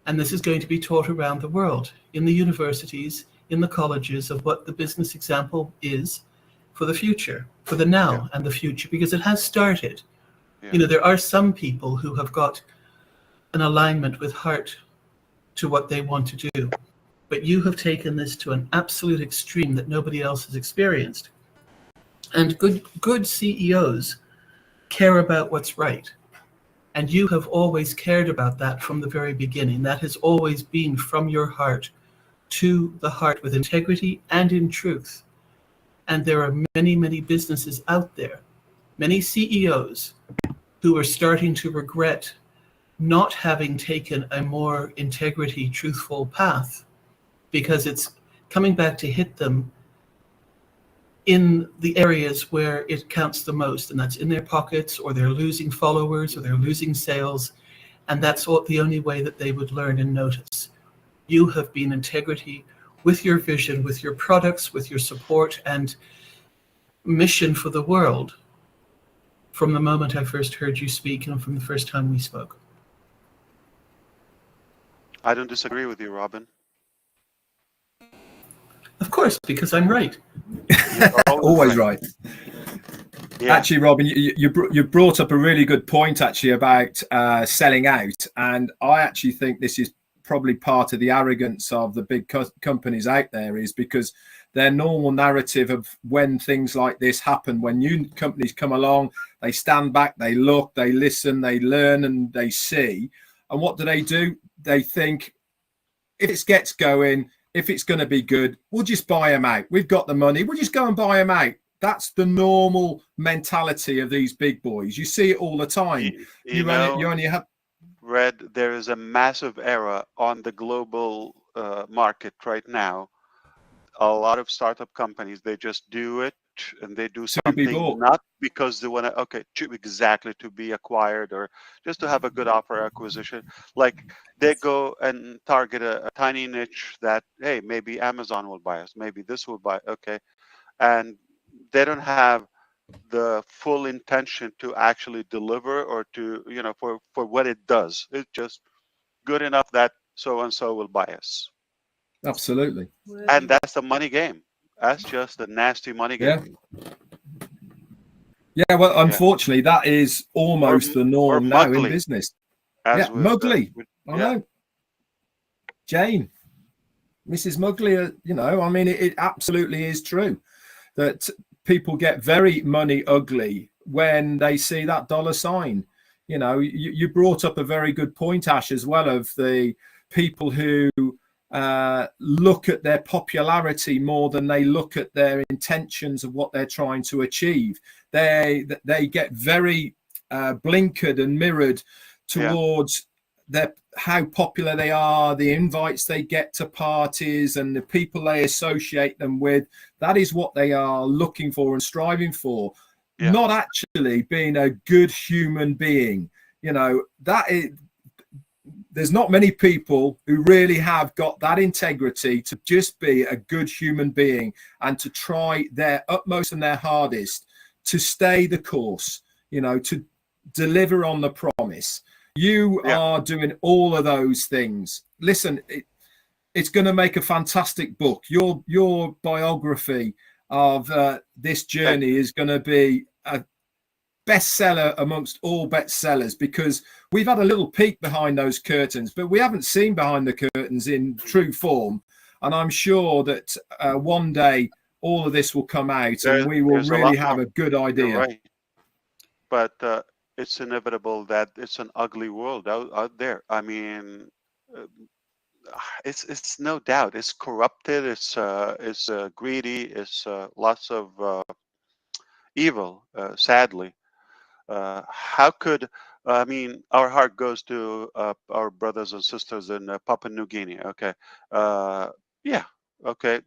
And this is going to be taught around the world, in the universities, in the colleges, of what the business example is for the future, for the now and the future, because it has started. You know, there are some people who have got an alignment with heart to what they want to do. but you have taken this to an absolute extreme that nobody else has experienced. And good CEOs care about what's right. And you have always cared about that from the very beginning. That has always been from your heart to the heart, with integrity and in truth. And there are many, many businesses out there, many CEOs who are starting to regret not having taken a more integrity, truthful path, because it's coming back to hit them in the areas where it counts the most, and that's in their pockets, or they're losing followers, or they're losing sales, and that's the only way that they would learn and notice. You have been integrity with your vision, with your products, with your support and mission for the world from the moment I first heard you speak and from the first time we spoke. I don't disagree with you, Robin. Of course, because I'm right. Always right. Yeah. Actually, Robin, you brought up a really good point actually about selling out, and I actually think this is probably part of the arrogance of the big companies out there, is because their normal narrative of when things like this happen, when new companies come along, they stand back, they look, they listen, they learn, and they see. And what do? They think, if it gets going, if it's going to be good, we'll just buy them out. We've got the money. We'll just go and buy them out. That's the normal mentality of these big boys. You see it all the time. You only have... Red, there is a massive error on the global market right now. A lot of startup companies, they just do it, and they do something not because they want to be acquired, or just to have a good offer acquisition. Like, they go and target a tiny niche that, hey, maybe Amazon will buy us, maybe this will buy, and they don't have the full intention to actually deliver, or to, for what it does. It's just good enough that so and so will buy us. Absolutely. And that's the money game. That's just a nasty money game. Yeah, well, unfortunately, that is almost the norm now in business. Mugly. I know. Jane, Mrs. Mugly, I mean, it absolutely is true that people get very money ugly when they see that dollar sign. You brought up a very good point, Ash, as well, of the people who look at their popularity more than they look at their intentions of what they're trying to achieve. They get very blinkered and mirrored towards how popular they are, the invites they get to parties, and the people they associate them with. That is what they are looking for and striving for, not actually being a good human being. There's not many people who really have got that integrity to just be a good human being and to try their utmost and their hardest to stay the course, to deliver on the promise. You are doing all of those things. Listen, it's going to make a fantastic book. Your biography of this journey is going to be a bestseller amongst all bestsellers, because we've had a little peek behind those curtains, but we haven't seen behind the curtains in true form. And I'm sure that one day all of this will come out, and we will really have a good idea. You're right. But it's inevitable that it's an ugly world out there. I mean, it's no doubt. It's corrupted. It's greedy. It's lots of evil. Sadly, how could I mean? Our heart goes to our brothers and sisters in Papua New Guinea.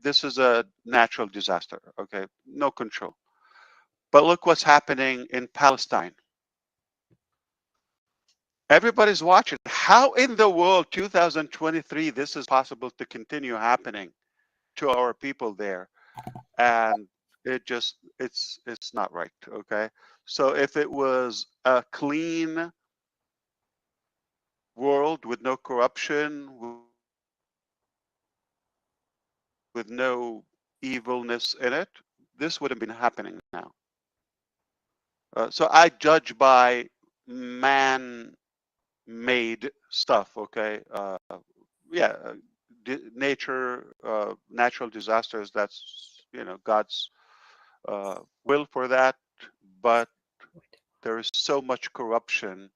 This is a natural disaster. No control. But look what's happening in Palestine. Everybody's watching. How in the world, 2023, this is possible to continue happening to our people there? And it's not right. So if it was a clean world with no corruption, with no evilness in it, this wouldn't been happening now. So I judge by man-made stuff. nature, natural disasters. That's God's will for that. But there is so much corruption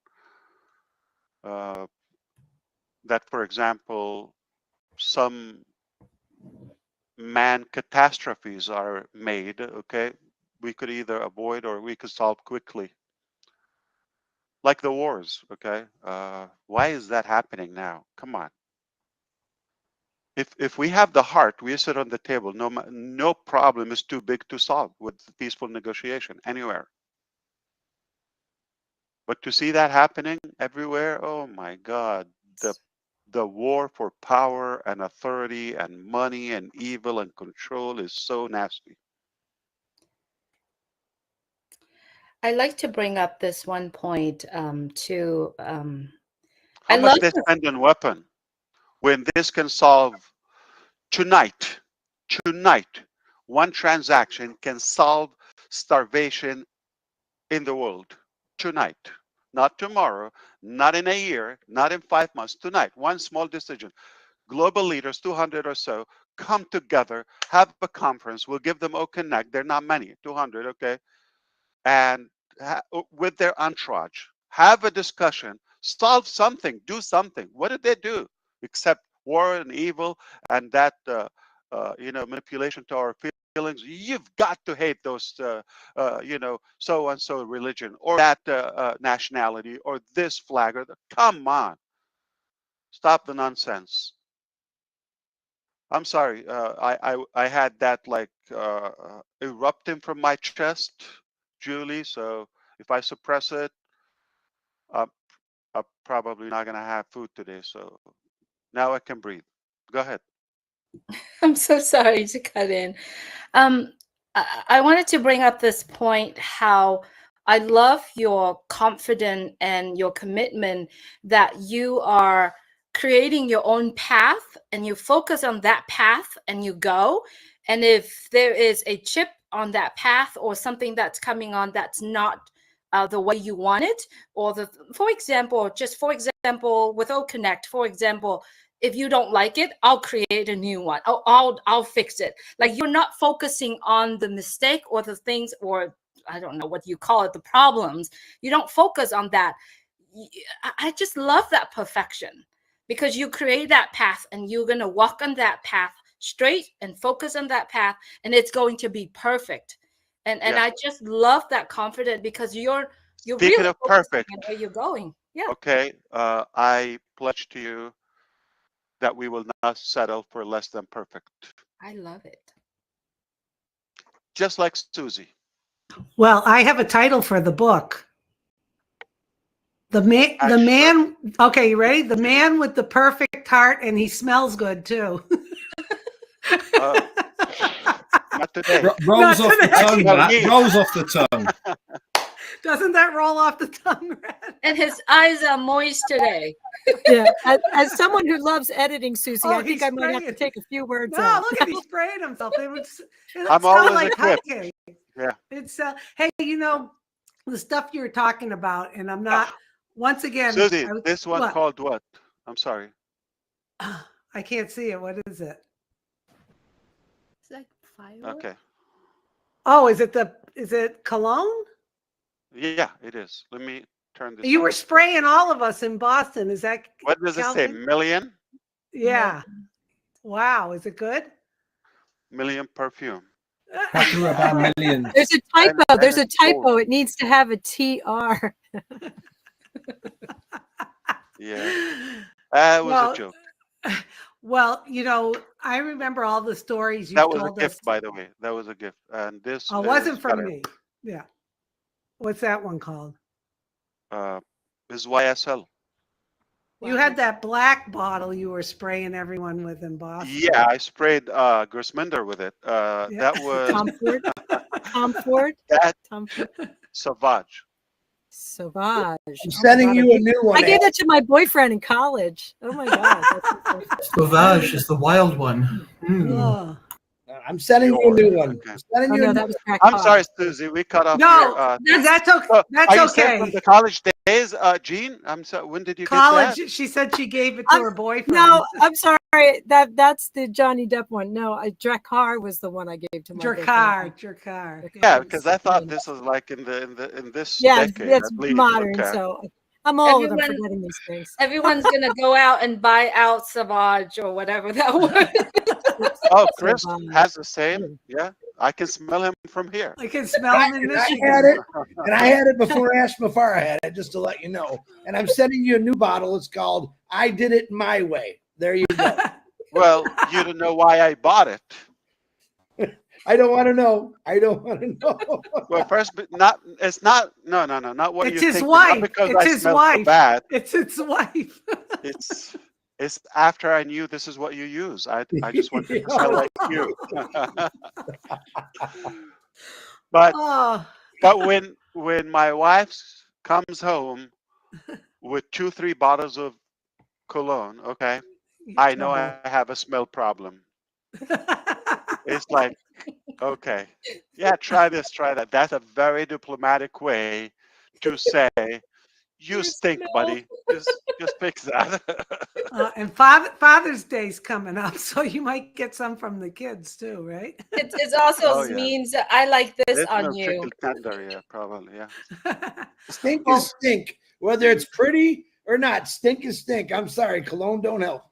that, for example, some man catastrophes are made. Okay, we could either avoid or we could solve quickly, like the wars. Okay, why is that happening now? Come on. If we have the heart, we sit on the table. No problem is too big to solve with peaceful negotiation anywhere. But to see that happening everywhere, oh my God, the war for power and authority and money and evil and control is so nasty. I like to bring up this one point to. How I much love they spend on weapon when this can solve tonight, one transaction can solve starvation in the world tonight, not tomorrow, not in a year, not in 5 months, tonight. One small decision. Global leaders, 200 or so, come together, have a conference. We'll give them Connect. They're not many, 200, okay? And with their entourage, have a discussion, solve something, do something. What did they do except war and evil and that manipulation to our feelings? You've got to hate those so and so religion or that nationality or this flag or come on, stop the nonsense. I'm sorry, I had that like erupting from my chest, Julie. So if I suppress it, I'm probably not gonna have food today. So now I can breathe. Go ahead. I'm so sorry to cut in. I wanted to bring up this point how I love your confidence and your commitment that you are creating your own path and you focus on that path and you go. And if there is a chip on that path or something that's coming on that's not the way you want it, or for example, with Connect, for example, if you don't like it, I'll create a new one. I'll fix it. Like, you're not focusing on the mistake or the things, or I don't know what you call it, the problems. You don't focus on that. I just love that perfection, because you create that path and you're going to walk on that path straight and focus on that path, and it's going to be perfect. And Yeah. I just love that confidence, because you're Speaking really of focusing perfect, on where you're going. Yeah. okay, I pledge to you that we will not settle for less than perfect. I love it. Just like Susie. Well, I have a title for the book. The man. Okay, you ready? The man with the perfect heart, and he smells good too. Not today. Rolls Not off the today. tongue, Matt. Rolls off the tongue. Doesn't that roll off the tongue, Red? And his eyes are moist today. Yeah, as someone who loves editing, Susie, Oh, I think he's I might have to spraying. take a few words No, out. look at he's spraying himself. It I'm sounds always like equipped. hotcakes. Yeah. It's hey, the stuff you're talking about, and I'm not. Once again, Susie, this one what? called what? I'm sorry. I can't see it. What is it? It's like fire. Okay. Oh, is it cologne? Yeah, it is. Let me turn this. You on. were spraying all of us in Boston. Is that What does it say? counted? Million? Yeah. Wow. Is it good? Million perfume. Talking about millions. There's a typo. And There's a it's gold. typo. It needs to have a TR. Yeah. That was a joke. Well, I remember all the stories you That was a told us. gift, by the way. That was a gift. And this Wasn't is from better. me. Yeah. What's that one called? Is YSL. You had that black bottle you were spraying everyone with in Boston. Yeah, I sprayed Gersminder with it. That was Tom Ford. that Tom Ford. Sauvage. Sauvage. I'm sending you a new one. I gave that to my boyfriend in college. Oh my God. Sauvage is the wild one. Oh. I'm sending you a new one. Okay. I'm sending Oh you a no, new that was I'm sorry, Susie. We cut off No, your. that's are you saying okay. from the college days, Jean. I'm sorry. When did you get College. that? She said she gave it to her boyfriend. No, I'm sorry. That's the Johnny Depp one. No, Drakkar was the one I gave to my boyfriend. Jerkar. Yeah, because I thought this was like in this Yeah, decade, it's I believe. modern, Okay. so I'm old. I'm Everyone, forgetting these things. everyone's gonna go out and buy out Savage or whatever that was. Oh, Chris Savage. has the same. Yeah, I can smell him from here. I can smell him in And I Michigan. had it, and I had it before Ash Mafara had it, just to let you know. And I'm sending you a new bottle. It's called "I Did It My Way." There you go. Well, you don't know why I bought it. I don't want to know. I don't want to know. Well, first, but not. It's not. No, not what It's you his think. wife. Not because It's I his smell so wife. bad. It's its wife. It's after I knew this is what you use. I just wanted to smell like you. But Oh, but when my wife comes home with 2-3 bottles of cologne, okay, I know I have a smell problem. It's like, okay, yeah, try this, try that. That's a very diplomatic way to say, you stink, buddy. Just fix that. And Father's Day's coming up, so you might get some from the kids too, right? It's also Oh, yeah. means I like this There's on no you. trickle tender, yeah, probably, yeah. Stink is stink, whether it's pretty or not. Stink is stink. I'm sorry, cologne don't help.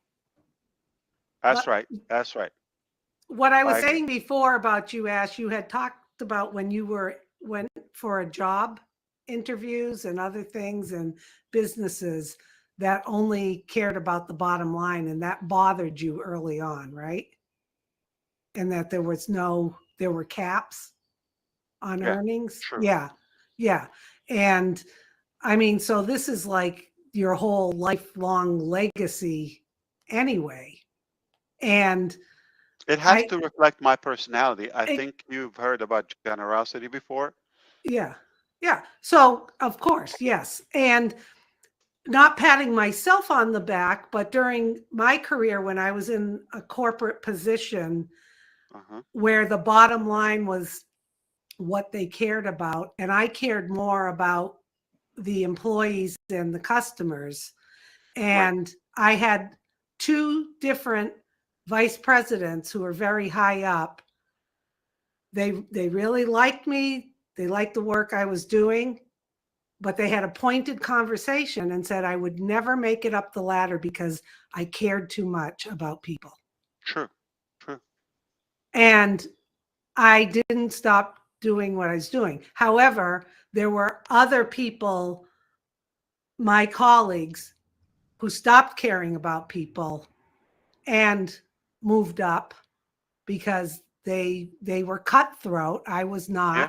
That's right. That's right. What I was I agree. saying before about you, Ash, you had talked about when you went for a job interviews and other things and businesses that only cared about the bottom line, and that bothered you early on, right? And that there were caps on earnings. true. Yeah. And I mean, so this is like your whole lifelong legacy anyway. And It has to reflect my personality. I think you've heard about generosity before. Yeah. So, of course, yes. And not patting myself on the back, but during my career, when I was in a corporate position where the bottom line was what they cared about, and I cared more about the employees and the customers. And I had 2 different vice presidents who were very high up. They really liked me. They liked the work I was doing, but they had a pointed conversation and said I would never make it up the ladder because I cared too much about people. True. And I didn't stop doing what I was doing. However, there were other people, my colleagues, who stopped caring about people and moved up because they were cutthroat. I was not. Yeah.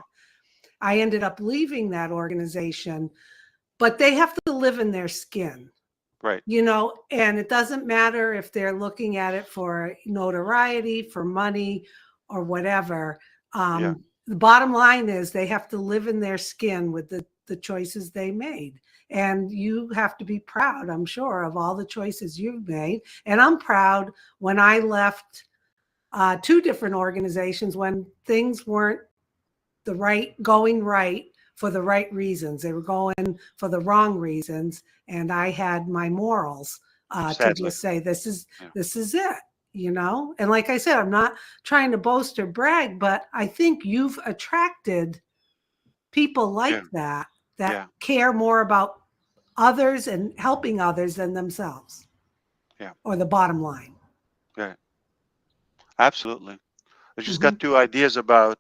I ended up leaving that organization, but they have to live in their skin. Right. And it doesn't matter if they're looking at it for notoriety, for money, or whatever. The bottom line is they have to live in their skin with the choices they made. And you have to be proud, I'm sure, of all the choices you've made. And I'm proud when I left 2 different organizations when things weren't going right for the right reasons. They were going for the wrong reasons. And I had my morals to just say, this is it, And like I said, I'm not trying to boast or brag, but I think you've attracted people like that care more about others and helping others than themselves. Yeah. Or the bottom line. Yeah. Absolutely. I just got 2 ideas about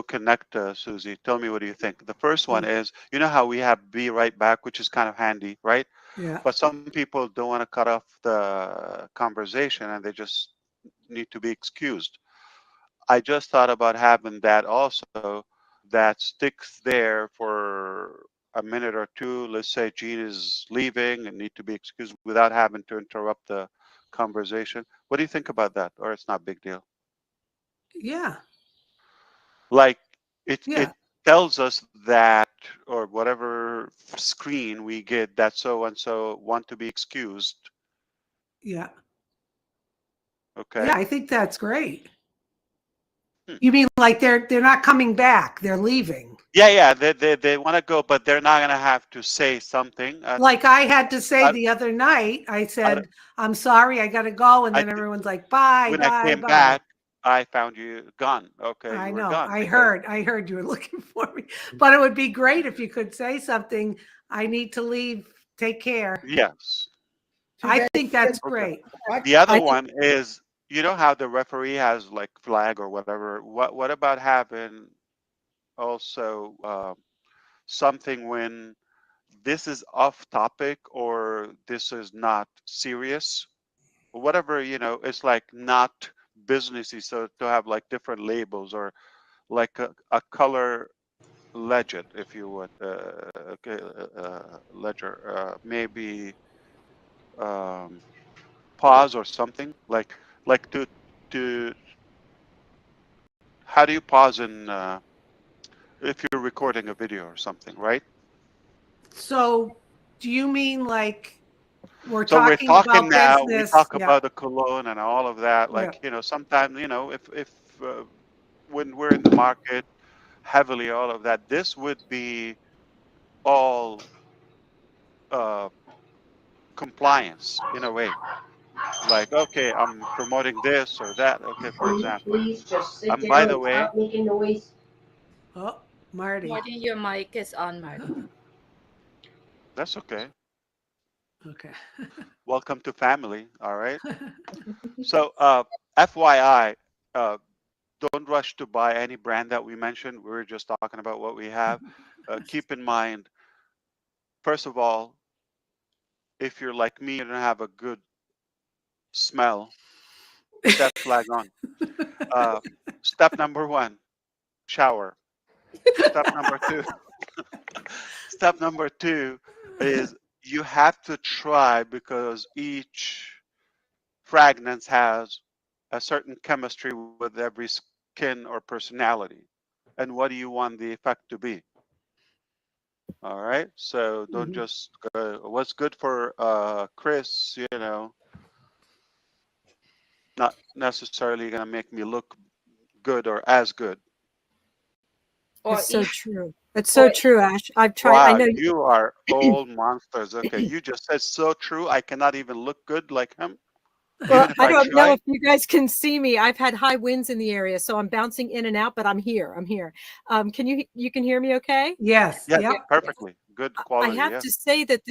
Connect, Susie. Tell me, what do you think? The first one is, you know how we have Be Right Back, which is kind of handy, right? Yeah. But some people don't want to cut off the conversation and they just need to be excused. I just thought about having that also, that sticks there for a minute or 2. Let's say Gene is leaving and need to be excused without having to interrupt the conversation. What do you think about that? Or it's not a big deal? Yeah. Like it tells us that, or whatever screen we get, that so and so want to be excused. Yeah. Okay. Yeah, I think that's great. You mean like they're not coming back, they're leaving. Yeah. They want to go, but they're not gonna have to say something. Like I had to say I, the other night, I I, said, I'm sorry, I got to go. And I then everyone's like, bye, when I bye, came bye. back, I found you gone. Okay, I you were know. gone because I heard you were looking for me, but it would be great if you could say something. I need to leave. Take care. yes. Too I bad. think that's Okay. great. The other I think one is, you know how the referee has like flag or whatever. What about having also something when this is off topic or this is not serious, whatever, it's like not businessy. So to have like different labels or like a color legend, if you would, okay, ledger, maybe um, pause or something like to how do you pause in if you're recording a video or something, right? So, do you mean like we're So we're talking talking about now. We business? talk Yeah. about the cologne and all of that. Yeah. Like, sometimes, if when we're in the market heavily, all of that, this would be all uh, compliance in a way. Like, okay, I'm promoting this or that. Okay, for Can you example. please just sit By down the and way, stop making noise? Oh, Marty. Marty, your mic is on, Marty. that's okay. Okay. Welcome to family. All right. So, FYI, uh, don't rush to buy any brand that we mentioned. We were just talking about what we have. Keep in mind, first of all, if you're like me, you don't have a good smell, put that flag on. Uh, Step number one, shower. Step number two, step number two is you have to try because each fragrance has a certain chemistry with every skin or personality. And what do you want the effect to be? All right. So don't Mhm. just what's good for Chris, not necessarily going to make me look good or as good. Or it's so even, true. It's so or true, Ash. I've tried. I Wow, know. you are all monsters. Okay, you just said so true. I cannot even look good like him, Well, even if I I don't know try. if you guys can see me. I've had high winds in the area, so I'm bouncing in and out, but I'm here. I'm here. Can you can hear me okay? Yes. Yes, Yep. perfectly. Good I quality. have Yeah. to say that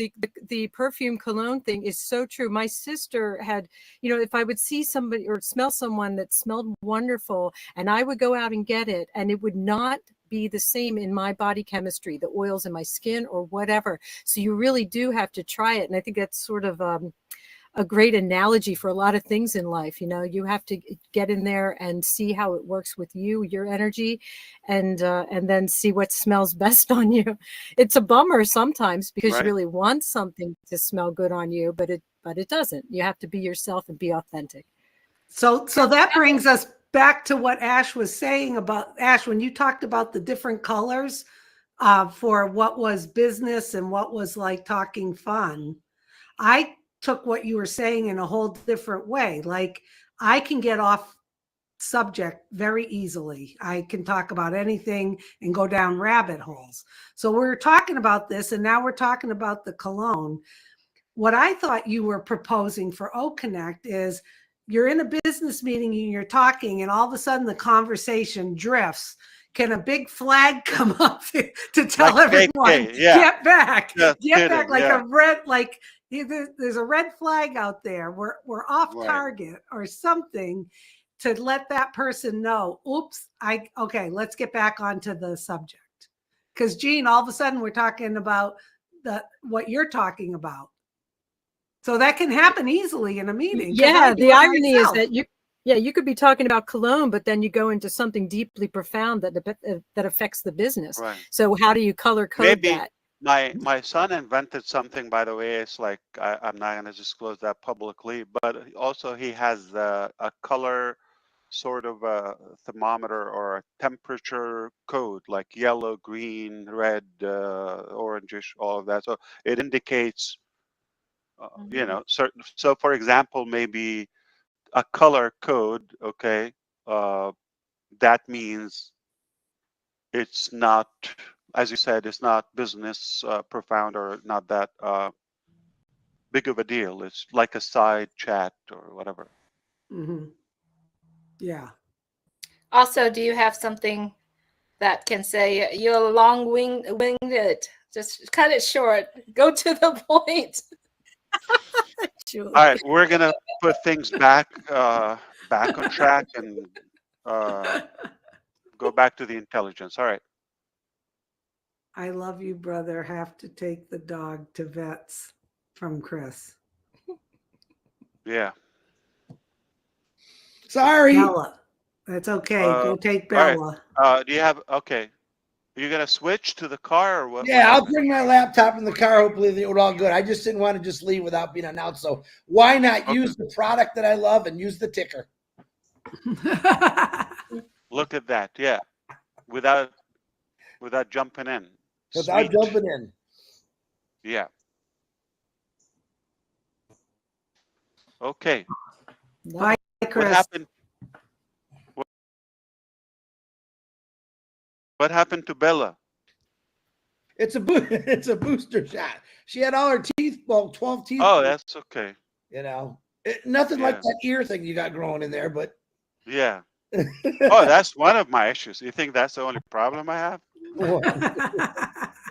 the perfume cologne thing is so true. My sister had, if I would see somebody or smell someone that smelled wonderful, and I would go out and get it, and it would not be the same in my body chemistry, the oils in my skin or whatever. So you really do have to try it, and I think that's sort of a great analogy for a lot of things in life. You have to get in there and see how it works with you, your energy, and then see what smells best on you. It's a bummer sometimes because you Right. really want something to smell good on you, but it doesn't. You have to be yourself and be authentic. So that brings us back to what Ash was saying about Ash when you talked about the different colors for what was business and what was like talking fun. I took what you were saying in a whole different way. Like I can get off subject very easily. I can talk about anything and go down rabbit holes. So we're talking about this, and now we're talking about the cologne. What I thought you were proposing for O Connect is you're in a business meeting and you're talking, and all of a sudden the conversation drifts. Can a big flag come up to tell Like everyone, KK. Yeah. get back, Just get back, kidding. like Yeah. a red, like there's a red flag out there. We're off Right. target or something to let that person know, oops, okay, let's get back onto the subject. Because Gene, all of a sudden we're talking about what you're talking about. So that can happen easily in a meeting because I Yeah, do the it irony is myself. that you could be talking about cologne, but then you go into something deeply profound that affects the business. Right. So how do you color code Maybe that? my son invented something, by the way. It's like I'm not going to disclose that publicly, but also he has a color sort of a thermometer or a temperature code, like yellow, green, red, orangish, all of that. So it indicates, certain. So for example, maybe a color code. Okay, that means it's not as you said, it's not business profound or not that big of a deal. It's like a side chat or whatever. Mm-hmm. Yeah. Also, do you have something that can say you're long-winded? Just cut it short. Go to the point. Julie. All right, we're gonna put things back on track and go back to the intelligence. All right. I love you, brother. Have to take the dog to vets from Chris. Yeah. Sorry. Bella. That's okay. Go take All right. Bella. Do you have okay? Are you gonna switch to the car or what? Yeah, I'll bring my laptop in the car. Hopefully, it was all good. I just didn't want to just leave without being announced. So why not use the product that I love and use the ticker? Look at that. Yeah. Without jumping in. Without Sweet. jumping in. Yeah. Okay. Bye, Chris. What happened? What happened to Bella? It's a booster shot. She had all her teeth, well, 12 teeth. Oh, that's okay. You know, nothing like that ear thing you got growing in there, but yeah. Oh, that's one of my issues. You think that's the only problem I have?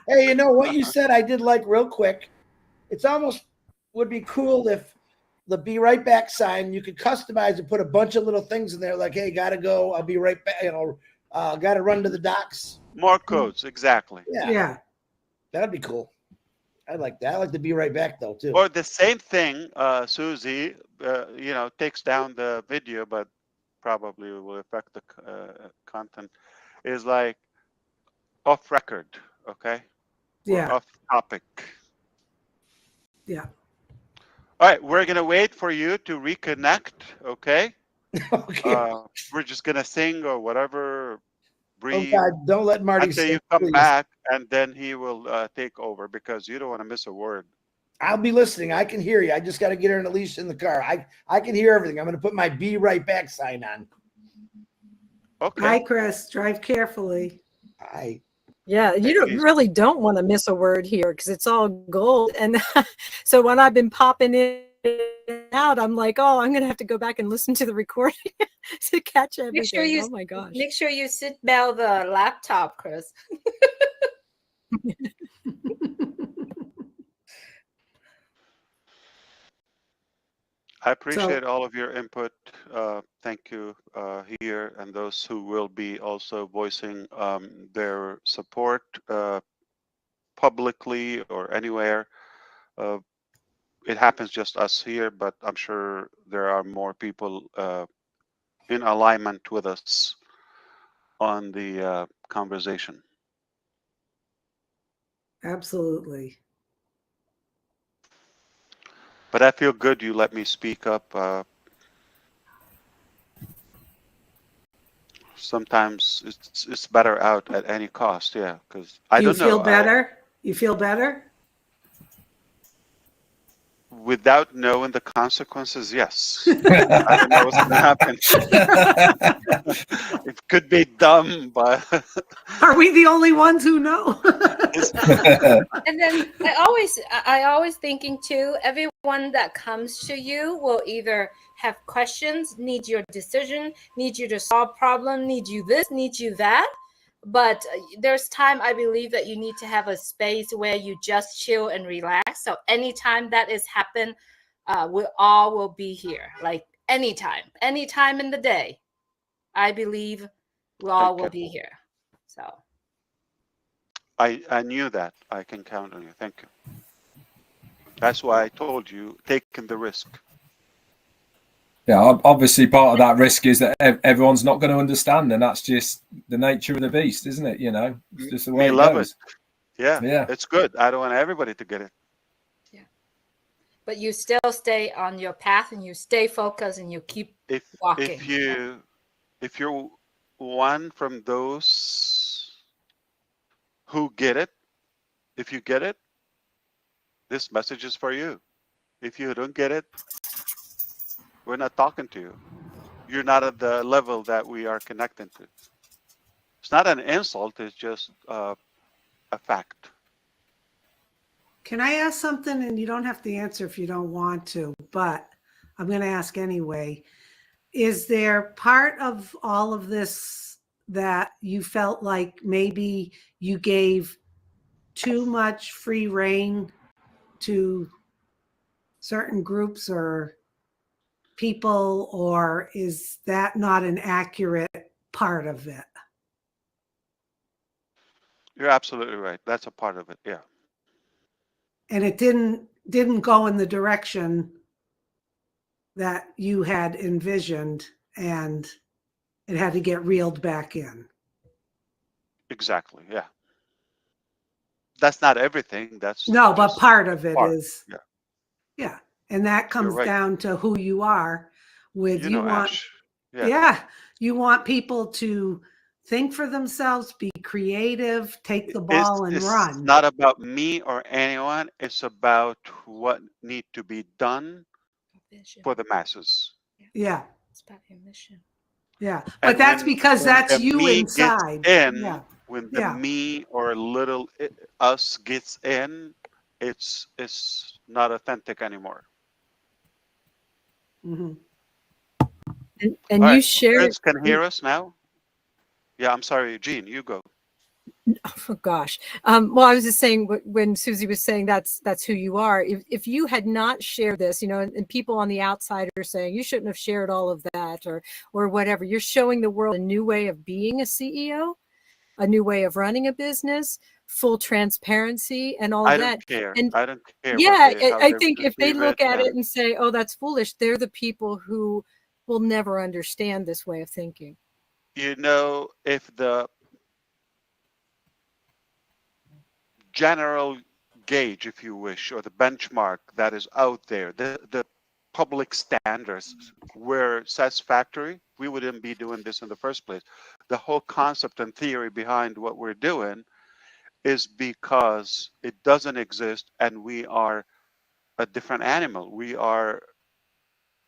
Hey, you know what you said? I did like real quick. It's almost would be cool if the "be right back" sign you could customize and put a bunch of little things in there, like, "Hey, gotta go. I'll be right back." You know, gotta run to the docks. More codes, exactly. Yeah, that'd be cool. I like that. I like to be right back though too. Or the same thing, Susie, takes down the video, but probably will affect the content. Is like off record, okay? Yeah. Or off topic. Yeah. All right, we're gonna wait for you to reconnect, okay? Okay. We're just gonna sing or whatever. Breathe. Oh God, don't let Marty until sing, you come please. back, and then he will take over because you don't want to miss a word. I'll be listening. I can hear you. I just got to get her and Alicia in the car. I can hear everything. I'm going to put my "be right back" sign on. Okay. Hi, Chris. Drive carefully. Hi. Yeah, you really don't want to miss a word here because it's all gold. And so when I've been popping in and out, I'm like, oh, I'm going to have to go back and listen to the recording to catch everything. Oh my gosh. Make sure you sit down the laptop, Chris. I appreciate all of your input. Thank you here, and those who will be also voicing their support publicly or anywhere. It happens just us here, but I'm sure there are more people in alignment with us on the conversation. Absolutely. But I feel good you let me speak up. Sometimes it's better out at any cost, yeah, because I don't know. You feel better? You feel better? Without knowing the consequences, yes. I don't know what's going to happen. It could be dumb, but are we the only ones who know? And then I always thinking too, everyone that comes to you will either have questions, need your decision, need you to solve problem, need you this, need you that. But there's time I believe that you need to have a space where you just chill and relax. So anytime that is happen, we all will be here. Like anytime in the day, I believe we all will be here. So I knew that. I can count on you. Thank you. That's why I told you, taking the risk. Yeah, obviously part of that risk is that everyone's not going to understand, and that's just the nature of the beast, isn't it? You know, it's just the way it goes. Yeah, it's good. I don't want everybody to get it. Yeah, but you still stay on your path and you stay focused and you keep walking. If you're one from those who get it, if you get it, this message is for you. If you don't get it, we're not talking to you. You're not at the level that we are connecting to. It's not an insult. It's just a fact. Can I ask something? And you don't have to answer if you don't want to, but I'm going to ask anyway. Is there part of all of this that you felt like maybe you gave too much free rein to certain groups or people, or is that not an accurate part of it? You're absolutely right. That's a part of it. Yeah. And it didn't go in the direction that you had envisioned, and it had to get reeled back in. Exactly. Yeah. That's not everything. That's No, but just part of it part. is, Yeah. yeah. And that You're comes right. down to who you are with, You you know, want, Ash. Yeah. yeah, you want people to think for themselves, be creative, take the ball and It's run. not about me or anyone. It's about what need to be done Vision. for the masses. Yeah. It's about your mission. Yeah. But And that's because when that's the you me gets inside. in, Yeah. when the Yeah. me or little us gets in, it's not authentic anymore. Mm-hmm. And All you right. shared. Prince can hear us now. Yeah, I'm sorry, Gene, you go. Oh gosh. Well, I was just saying when Susie was saying that's who you are. If you had not shared this, and people on the outside are saying you shouldn't have shared all of that or whatever, you're showing the world a new way of being a CEO, a new way of running a business, full transparency and all I of don't that. care. And I don't care yeah, how I they think if they perceive it. look at it And and say, oh, that's foolish, they're the people who will never understand this way of thinking. if the general gauge, if you wish, or the benchmark that is out there, the public standards were satisfactory, we wouldn't be doing this in the first place. The whole concept and theory behind what we're doing is because it doesn't exist and we are a different animal. We are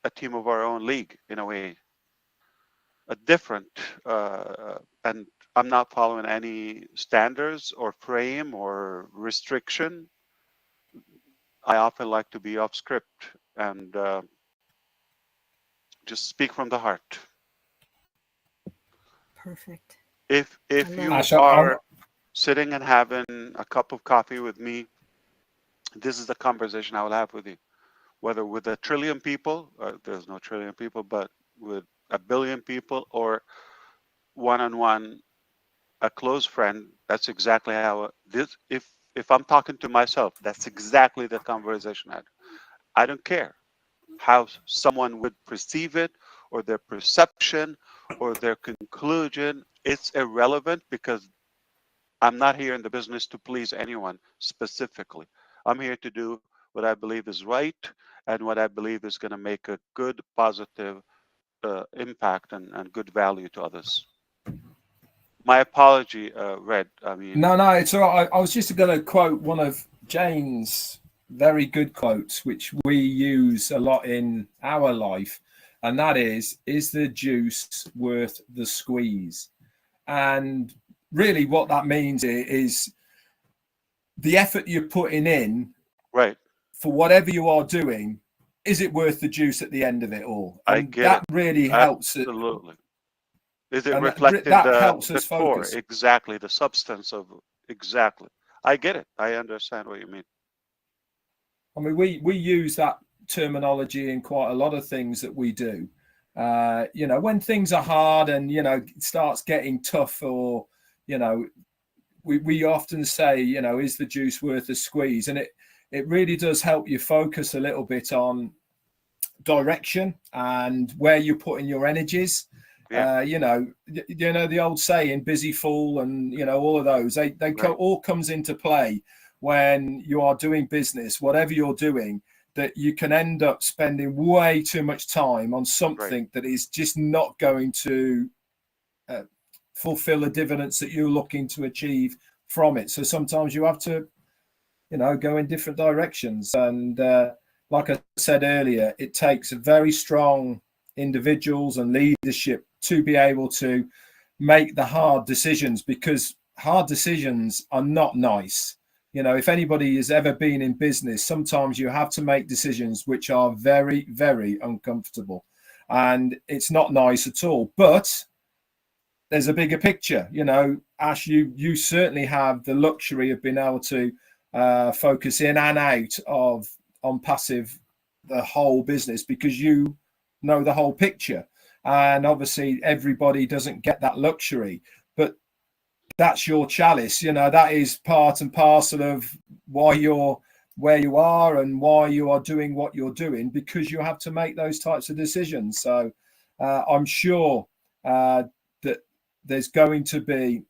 a team of our own league in a way, a different, and I'm not following any standards or frame or restriction. I often like to be off script and just speak from the heart. Perfect. If love you Ash, are sitting and having a cup of coffee with me, this is the conversation I will have with you. Whether with a trillion people, there's no trillion people, but with a billion people or one-on-one, a close friend, that's exactly how this. If I'm talking to myself, that's exactly the conversation I don't care how someone would perceive it or their perception or their conclusion. It's irrelevant because I'm not here in the business to please anyone specifically. I'm here to do what I believe is right and what I believe is going to make a good, positive impact and good value to others. My apology, Red. I mean, no, it's all right. I was just going to quote one of Jane's very good quotes, which we use a lot in our life, and that is the juice worth the squeeze? And really what that means is the effort you're putting in, right. for whatever you are doing, is it worth the juice at the end of it all? I And get that it. really helps it. Absolutely. Is it And reflecting that helps the us core? focus. Exactly. The substance of exactly. I get it. I understand what you mean. I mean, we use that terminology in quite a lot of things that we do. When things are hard and, it starts getting tough, or, we often say, is the juice worth the squeeze? And it really does help you focus a little bit on direction and where you're putting your energies. Yeah. The old saying, busy fool, and, all of those, they Right. all comes into play when you are doing business, whatever you're doing, that you can end up spending way too much time on something that is just not going to fulfill the dividends that you're looking to achieve from it. So sometimes you have to, go in different directions. And like I said earlier, it takes very strong individuals and leadership to be able to make the hard decisions, because hard decisions are not nice. You know, if anybody has ever been in business, sometimes you have to make decisions which are very, very uncomfortable, and it's not nice at all. But there's a bigger picture. You know, Ash, you certainly have the luxury of being able to focus in and out of onpassive, the whole business, because you know the whole picture. And obviously everybody doesn't get that luxury, but that's your chalice. You know, that is part and parcel of why you're where you are and why you are doing what you're doing, because you have to make those types of decisions. So I'm sure that there's going to be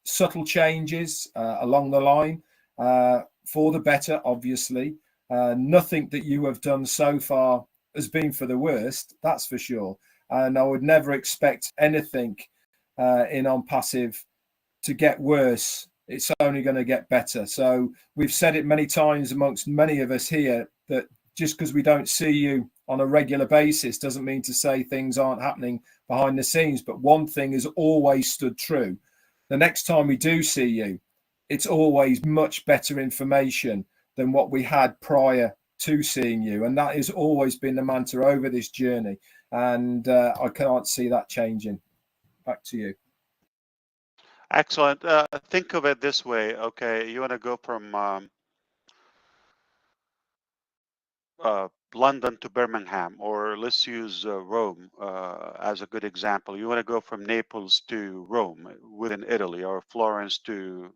subtle changes along the line for the better, obviously. Nothing that you have done so far has been for the worst, that's for sure. And I would never expect anything in onpassive to get worse. It's only going to get better. So we've said it many times amongst many of us here that just because we don't see you on a regular basis doesn't mean to say things aren't happening behind the scenes. But one thing has always stood true. The next time we do see you, it's always much better information than what we had prior to seeing you. And that has always been the mantra over this journey. And I can't see that changing. Back to you. Excellent. Think of it this way. Okay, you want to go from London to Birmingham, or let's use Rome as a good example. You want to go from Naples to Rome within Italy, or Florence to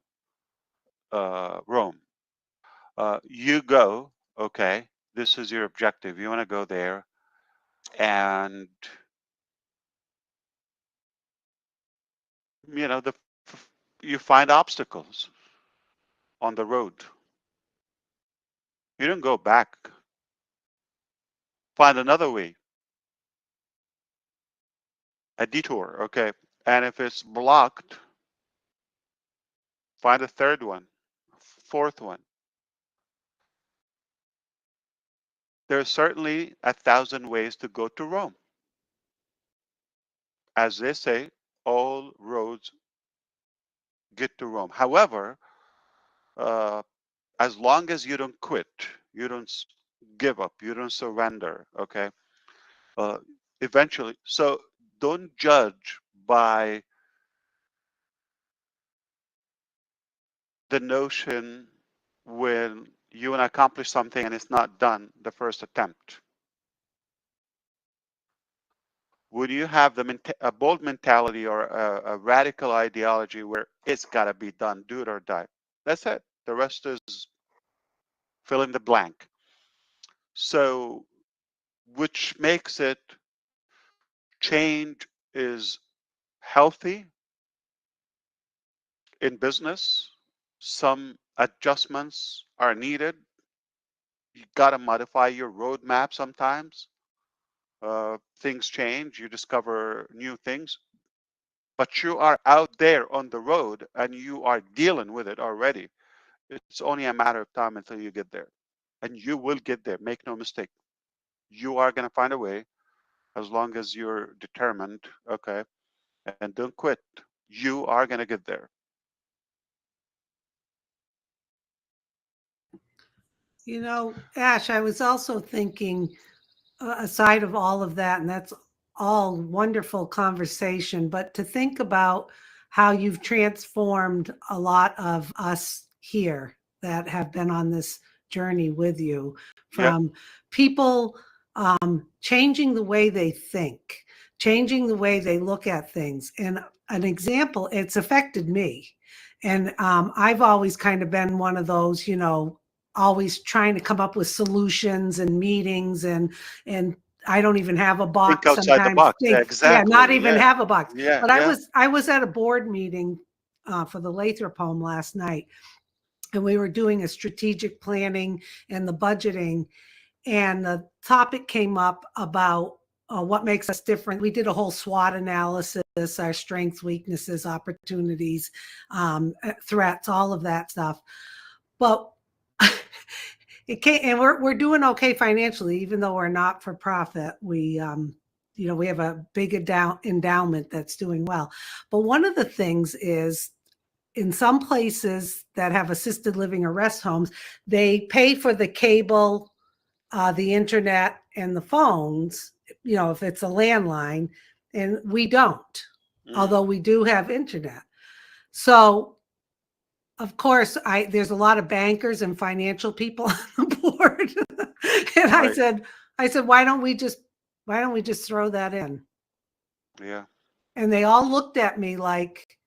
Rome. You go, okay, this is your objective. You want to go there, and you know you find obstacles on the road. You don't go back. Find another way, a detour, okay? And if it's blocked, find a third one, fourth one. There's certainly 1,000 ways to go to Rome. As they say, all roads get to Rome. However, as long as you don't quit, you don't give up, you don't surrender, okay? Eventually, so don't judge by the notion when you want to accomplish something and it's not done the first attempt. When you have a bold mentality or a radical ideology where it's got to be done, do it or die, that's it. The rest is fill in the blank. So, which makes it change is healthy in business. Some adjustments are needed. You got to modify your roadmap sometimes. Things change, you discover new things, but you are out there on the road and you are dealing with it already. It's only a matter of time until you get there, and you will get there. Make no mistake. You are going to find a way as long as you're determined, okay, and don't quit. You are going to get there. You know, Ash, I was also thinking, aside of all of that, and that's all wonderful conversation, but to think about how you've transformed a lot of us here that have been on this journey with you, Yeah. from people changing the way they think, changing the way they look at things. And an example, it's affected me. And I've always kind of been one of those, you know, always trying to come up with solutions and meetings, and I don't even have a Think box outside the sometimes. box. Yeah, Yeah, not exactly. even Yeah. have a box. Yeah. But Yeah. I was at a board meeting for the Lathrop home last night, and we were doing a strategic planning and the budgeting, and the topic came up about what makes us different. We did a whole SWOT analysis, our strengths, weaknesses, opportunities, threats, all of that stuff. But it can't, and we're doing okay financially, even though we're not for profit. We, you know, we have a big endowment that's doing well. But one of the things is in some places that have assisted living or rest homes, they pay for the cable, the internet, and the phones, you know, if it's a landline, and we don't, although we do have internet. So, of course, there's a lot of bankers and financial people on the board. And Right. I said, why don't we just throw that in? Yeah. And they all looked at me like,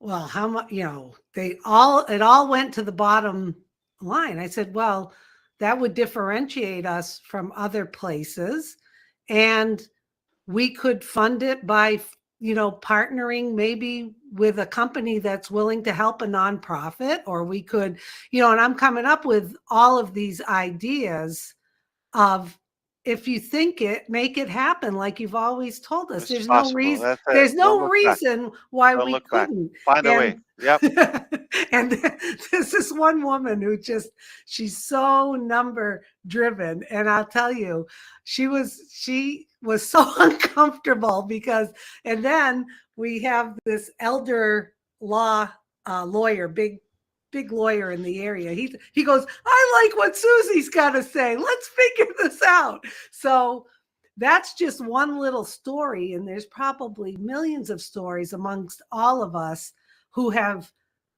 well, how much, you know, it all went to the bottom line. I said, well, that would differentiate us from other places. And we could fund it by, you know, partnering maybe with a company that's willing to help a nonprofit, or we could, you know, and I'm coming up with all of these ideas of, if you think it, make it happen, like you've always told us. It's There's no possible. reason. That's it. There's Don't no look back. reason why Don't we look back. couldn't. Find a way. Yep. And there's this one woman who she's so number driven, and I'll tell you, she was so uncomfortable because, and then we have this elder law lawyer, big lawyer in the area. He goes, I like what Susie's got to say. Let's figure this out. So that's just one little story. And there's probably millions of stories amongst all of us who have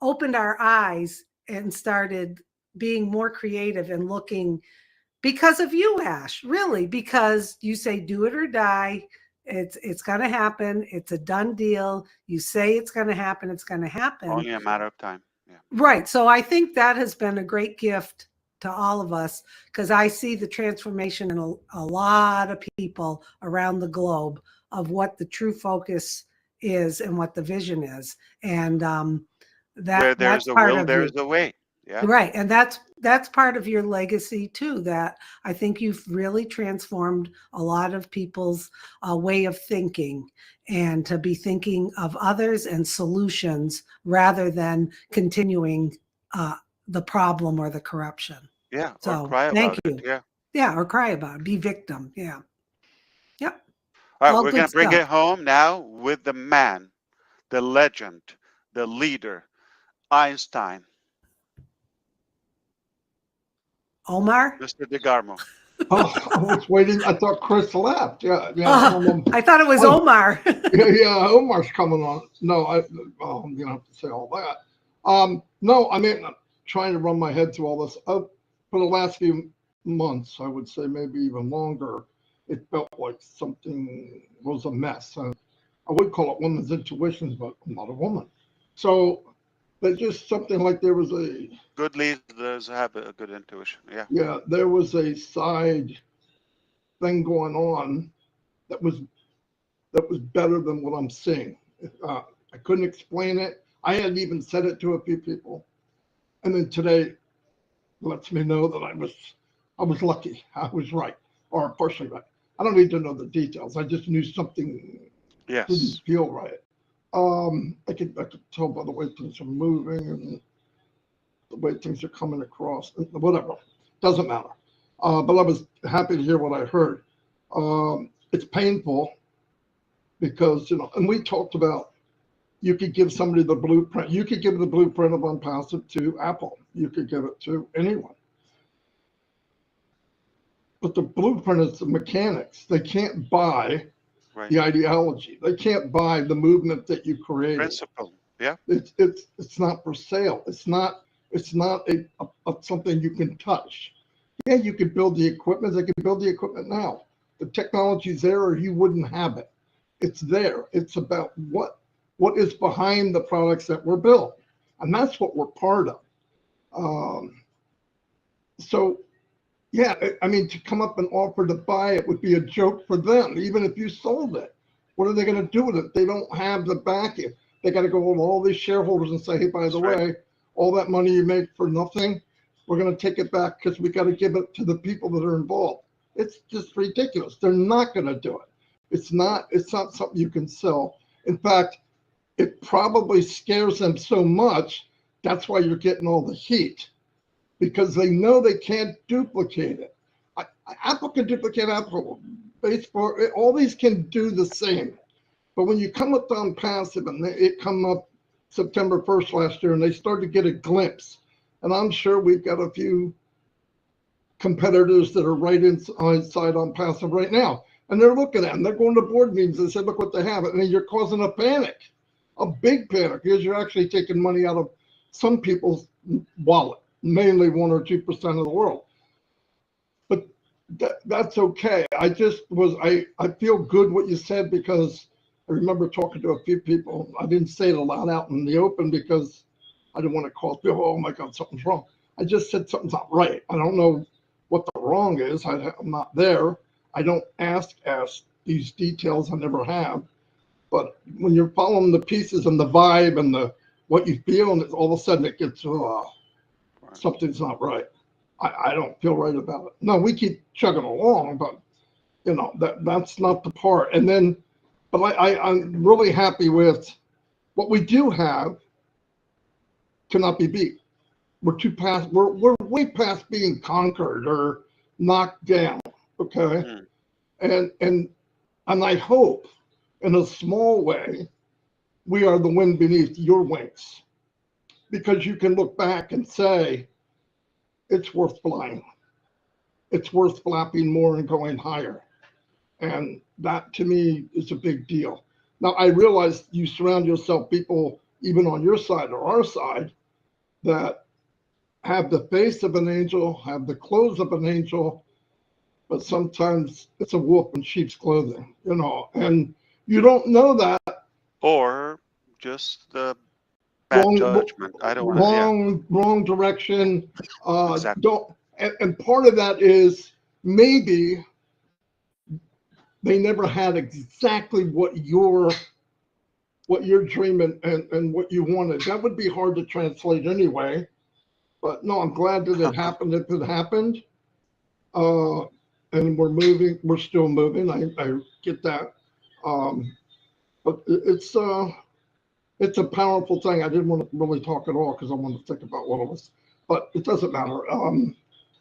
opened our eyes and started being more creative and looking, because of you, Ash, really, because you say, do it or die. It's going to happen. It's a done deal. You say it's going to happen. It's going to happen. Only a matter of time. Yeah. Right. So I think that has been a great gift to all of us, because I see the transformation in a lot of people around the globe of what the true focus is and what the vision is. And Where there's that's a part will, of there's a way. Yeah. right. And that's part of your legacy too, that I think you've really transformed a lot of people's way of thinking, and to be thinking of others and solutions rather than continuing the problem or the corruption. Yeah. Or So cry thank about you. it. Yeah. Yeah. Or cry about it. Be victim. Yeah. Yep. All right. All We're going good to bring stuff. it home now with the man, the legend, the leader, Einstein, Omar? Mr. DeGarmo. Oh, I was waiting. I thought Chris left. Yeah, yeah. I thought it was Oh. Omar. Yeah, Omar's coming on. No, I'm gonna have to say all that. No, I mean, I'm trying to run my head through all this. For the last few months, I would say maybe even longer, it felt like something was a mess. I would call it women's intuitions, but I'm not a woman. So there's just something like there was a Good leaders have a good intuition. Yeah. there was a side thing going on that was better than what I'm seeing. I couldn't explain it. I hadn't even said it to a few people, and then today lets me know that I was lucky. I was right, or partially right. I don't need to know the details. I just knew something didn't Yes. feel right. I could tell by the way things are moving and the way things are coming across. Whatever, doesn't matter. But I was happy to hear what I heard. It's painful because, and we talked about, you could give somebody the blueprint. You could give the blueprint of onpassive to Apple. You could give it to anyone. But the blueprint is the mechanics. They can't buy Right. the ideology. They can't buy the movement that you created. Principle. Yeah. It's not for sale. It's not a something you can touch. Yeah, you could build the equipment. They can build the equipment now. The technology's there, or you wouldn't have it. It's there. It's about what is behind the products that were built, and that's what we're part of. So, yeah, I mean, to come up and offer to buy it would be a joke for them, even if you sold it. What are they going to do with it? They don't have the backing. They got to go with all these shareholders and say, hey, by the way, all that money you make for nothing, we're going to take it back because we got to give it to the people that are involved. It's just ridiculous. They're not going to do it. It's not something you can sell. In fact, it probably scares them so much. That's why you're getting all the heat, because they know they can't duplicate it. Apple can duplicate Apple, Facebook, all these can do the same. But when you come up on passive and it come up September 1st last year, and they started to get a glimpse. And I'm sure we've got a few competitors that are right inside OnPassive right now. And they're looking at them. They're going to board meetings and say, look what they have. And then you're causing a panic, a big panic, because you're actually taking money out of some people's wallet, mainly 1 or 2% of the world. But that's okay. I feel good what you said, because I remember talking to a few people. I didn't say it aloud out in the open because I didn't want to call people, oh my God, something's wrong. I just said something's not right. I don't know what the wrong is. I'm not there. I don't ask these details. I never have. But when you're following the pieces and the vibe and what you feel, and all of a sudden it gets, something's not right. I don't feel right about it. No, we keep chugging along, but that's not the part. And then, but I'm really happy with what we do have. Cannot be beat. We're way past being conquered or knocked down. Okay. And I hope in a small way we are the wind beneath your wings, because you can look back and say it's worth flying. It's worth flapping more and going higher. And that to me is a big deal. Now I realize you surround yourself people, even on your side or our side, that have the face of an angel, have the clothes of an angel, but sometimes it's a wolf in sheep's clothing, and you don't know that. Or just the bad judgment. I don't want to. Wrong direction. Exactly. And part of that is maybe they never had exactly what you're dreaming and what you wanted. That would be hard to translate anyway. But no, I'm glad that it happened. If it happened, and we're moving, we're still moving. I get that. But it's a powerful thing. I didn't want to really talk at all because I wanted to think about what it was, but it doesn't matter.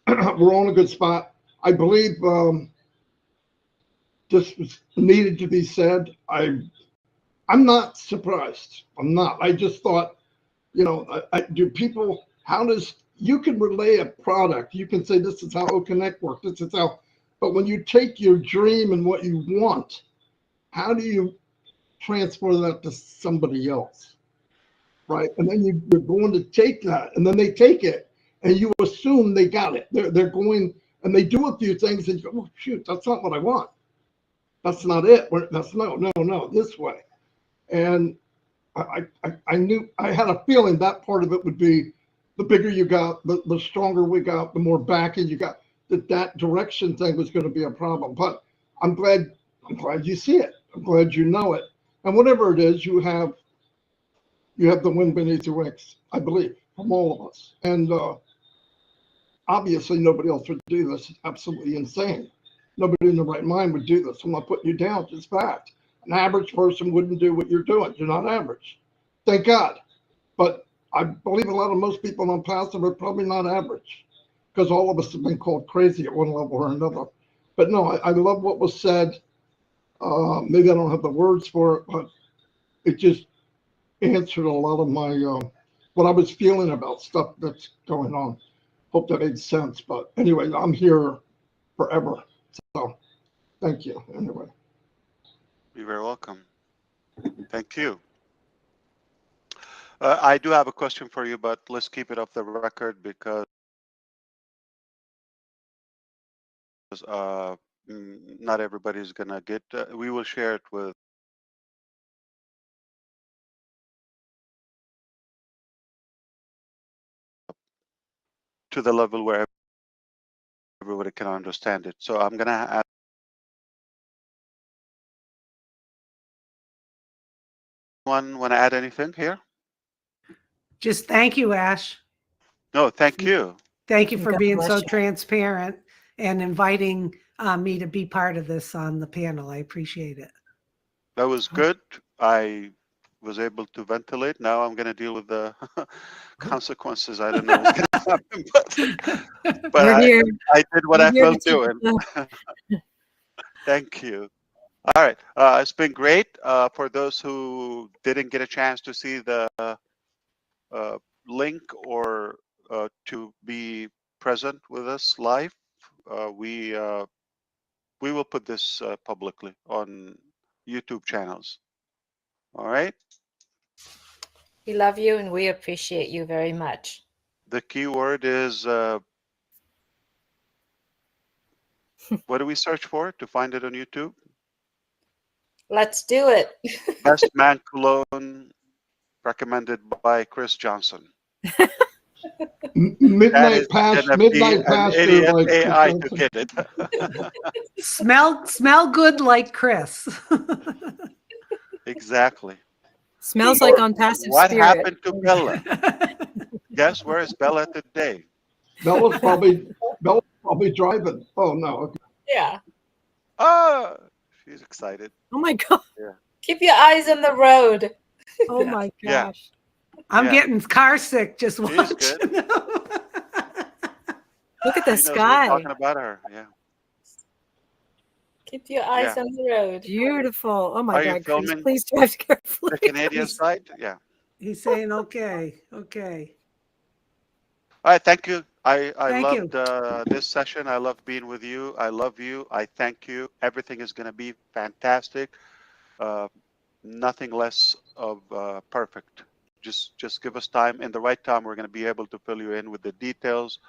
We're on a good spot. I believe this was needed to be said. I'm not surprised. I'm not. I just thought, do people, you can relay a product. You can say, this is how Reconnect works. This is how, but when you take your dream and what you want, how do you transfer that to somebody else? Right. And then you're going to take that, and then they take it and you assume they got it. They're going and they do a few things and you go, oh, shoot, that's not what I want. That's not it. That's no, this way. And I knew, I had a feeling that part of it would be the bigger you got, the stronger we got, the more backing you got, that direction thing was going to be a problem. But I'm glad you see it. I'm glad you know it. And whatever it is, you have the wind beneath your wings, I believe, from all of us. And obviously nobody else would do this. It's absolutely insane. Nobody in the right mind would do this. I'm not putting you down, just fact. An average person wouldn't do what you're doing. You're not average. Thank God. But I believe most people on passive are probably not average, because all of us have been called crazy at one level or another. But no, I love what was said. Maybe I don't have the words for it, but it just answered a lot of my what I was feeling about stuff that's going on. Hope that made sense. But anyway, I'm here forever. So thank you. Anyway. You're very welcome. Thank you. I do have a question for you, but let's keep it off the record because not everybody's gonna get. We will share it with to the level where everybody can understand it. So I'm gonna ask. Anyone want to add anything here? Just thank you, Ash. No, thank you. Thank you for God being bless so you. transparent and inviting me to be part of this on the panel. I appreciate it. That was good. I was able to ventilate. Now I'm going to deal with the consequences. I don't know what's going to happen, but We're here. I did what We're I here felt to doing. Thank you. All right. It's been great. For those who didn't get a chance to see the link or to be present with us live, we will put this publicly on YouTube channels. All right. We love you and we appreciate you very much. The key word is what do we search for to find it on YouTube? Let's do it. Best Man Cologne, recommended by Chris Johnson. That Midnight is gonna be Midnight an Pastor idiot by Chris AI to Johnson. get it. Smell good like Chris. Exactly. Smells like Or onpassive what spirit. happened to Bella? Guess where is Bella today? Bella's probably driving. Oh no. Okay. Yeah. Oh, she's excited. Oh my god. Keep your eyes on the road. Oh my Yeah. gosh. I'm Yeah. getting car sick just She's watching. good. Look at the She knows we're sky. talking about her. Yeah. Keep your eyes Yeah. on the road. Beautiful. Oh my Are you god, Chris, filming please drive carefully. the Canadian please. side? Yeah. He's saying okay, okay. All right. Thank you. I Thank you. loved this session. I love being with you. I love you. I thank you. Everything is going to be fantastic. Nothing less of perfect. Just give us time. In the right time, we're going to be able to fill you in with the details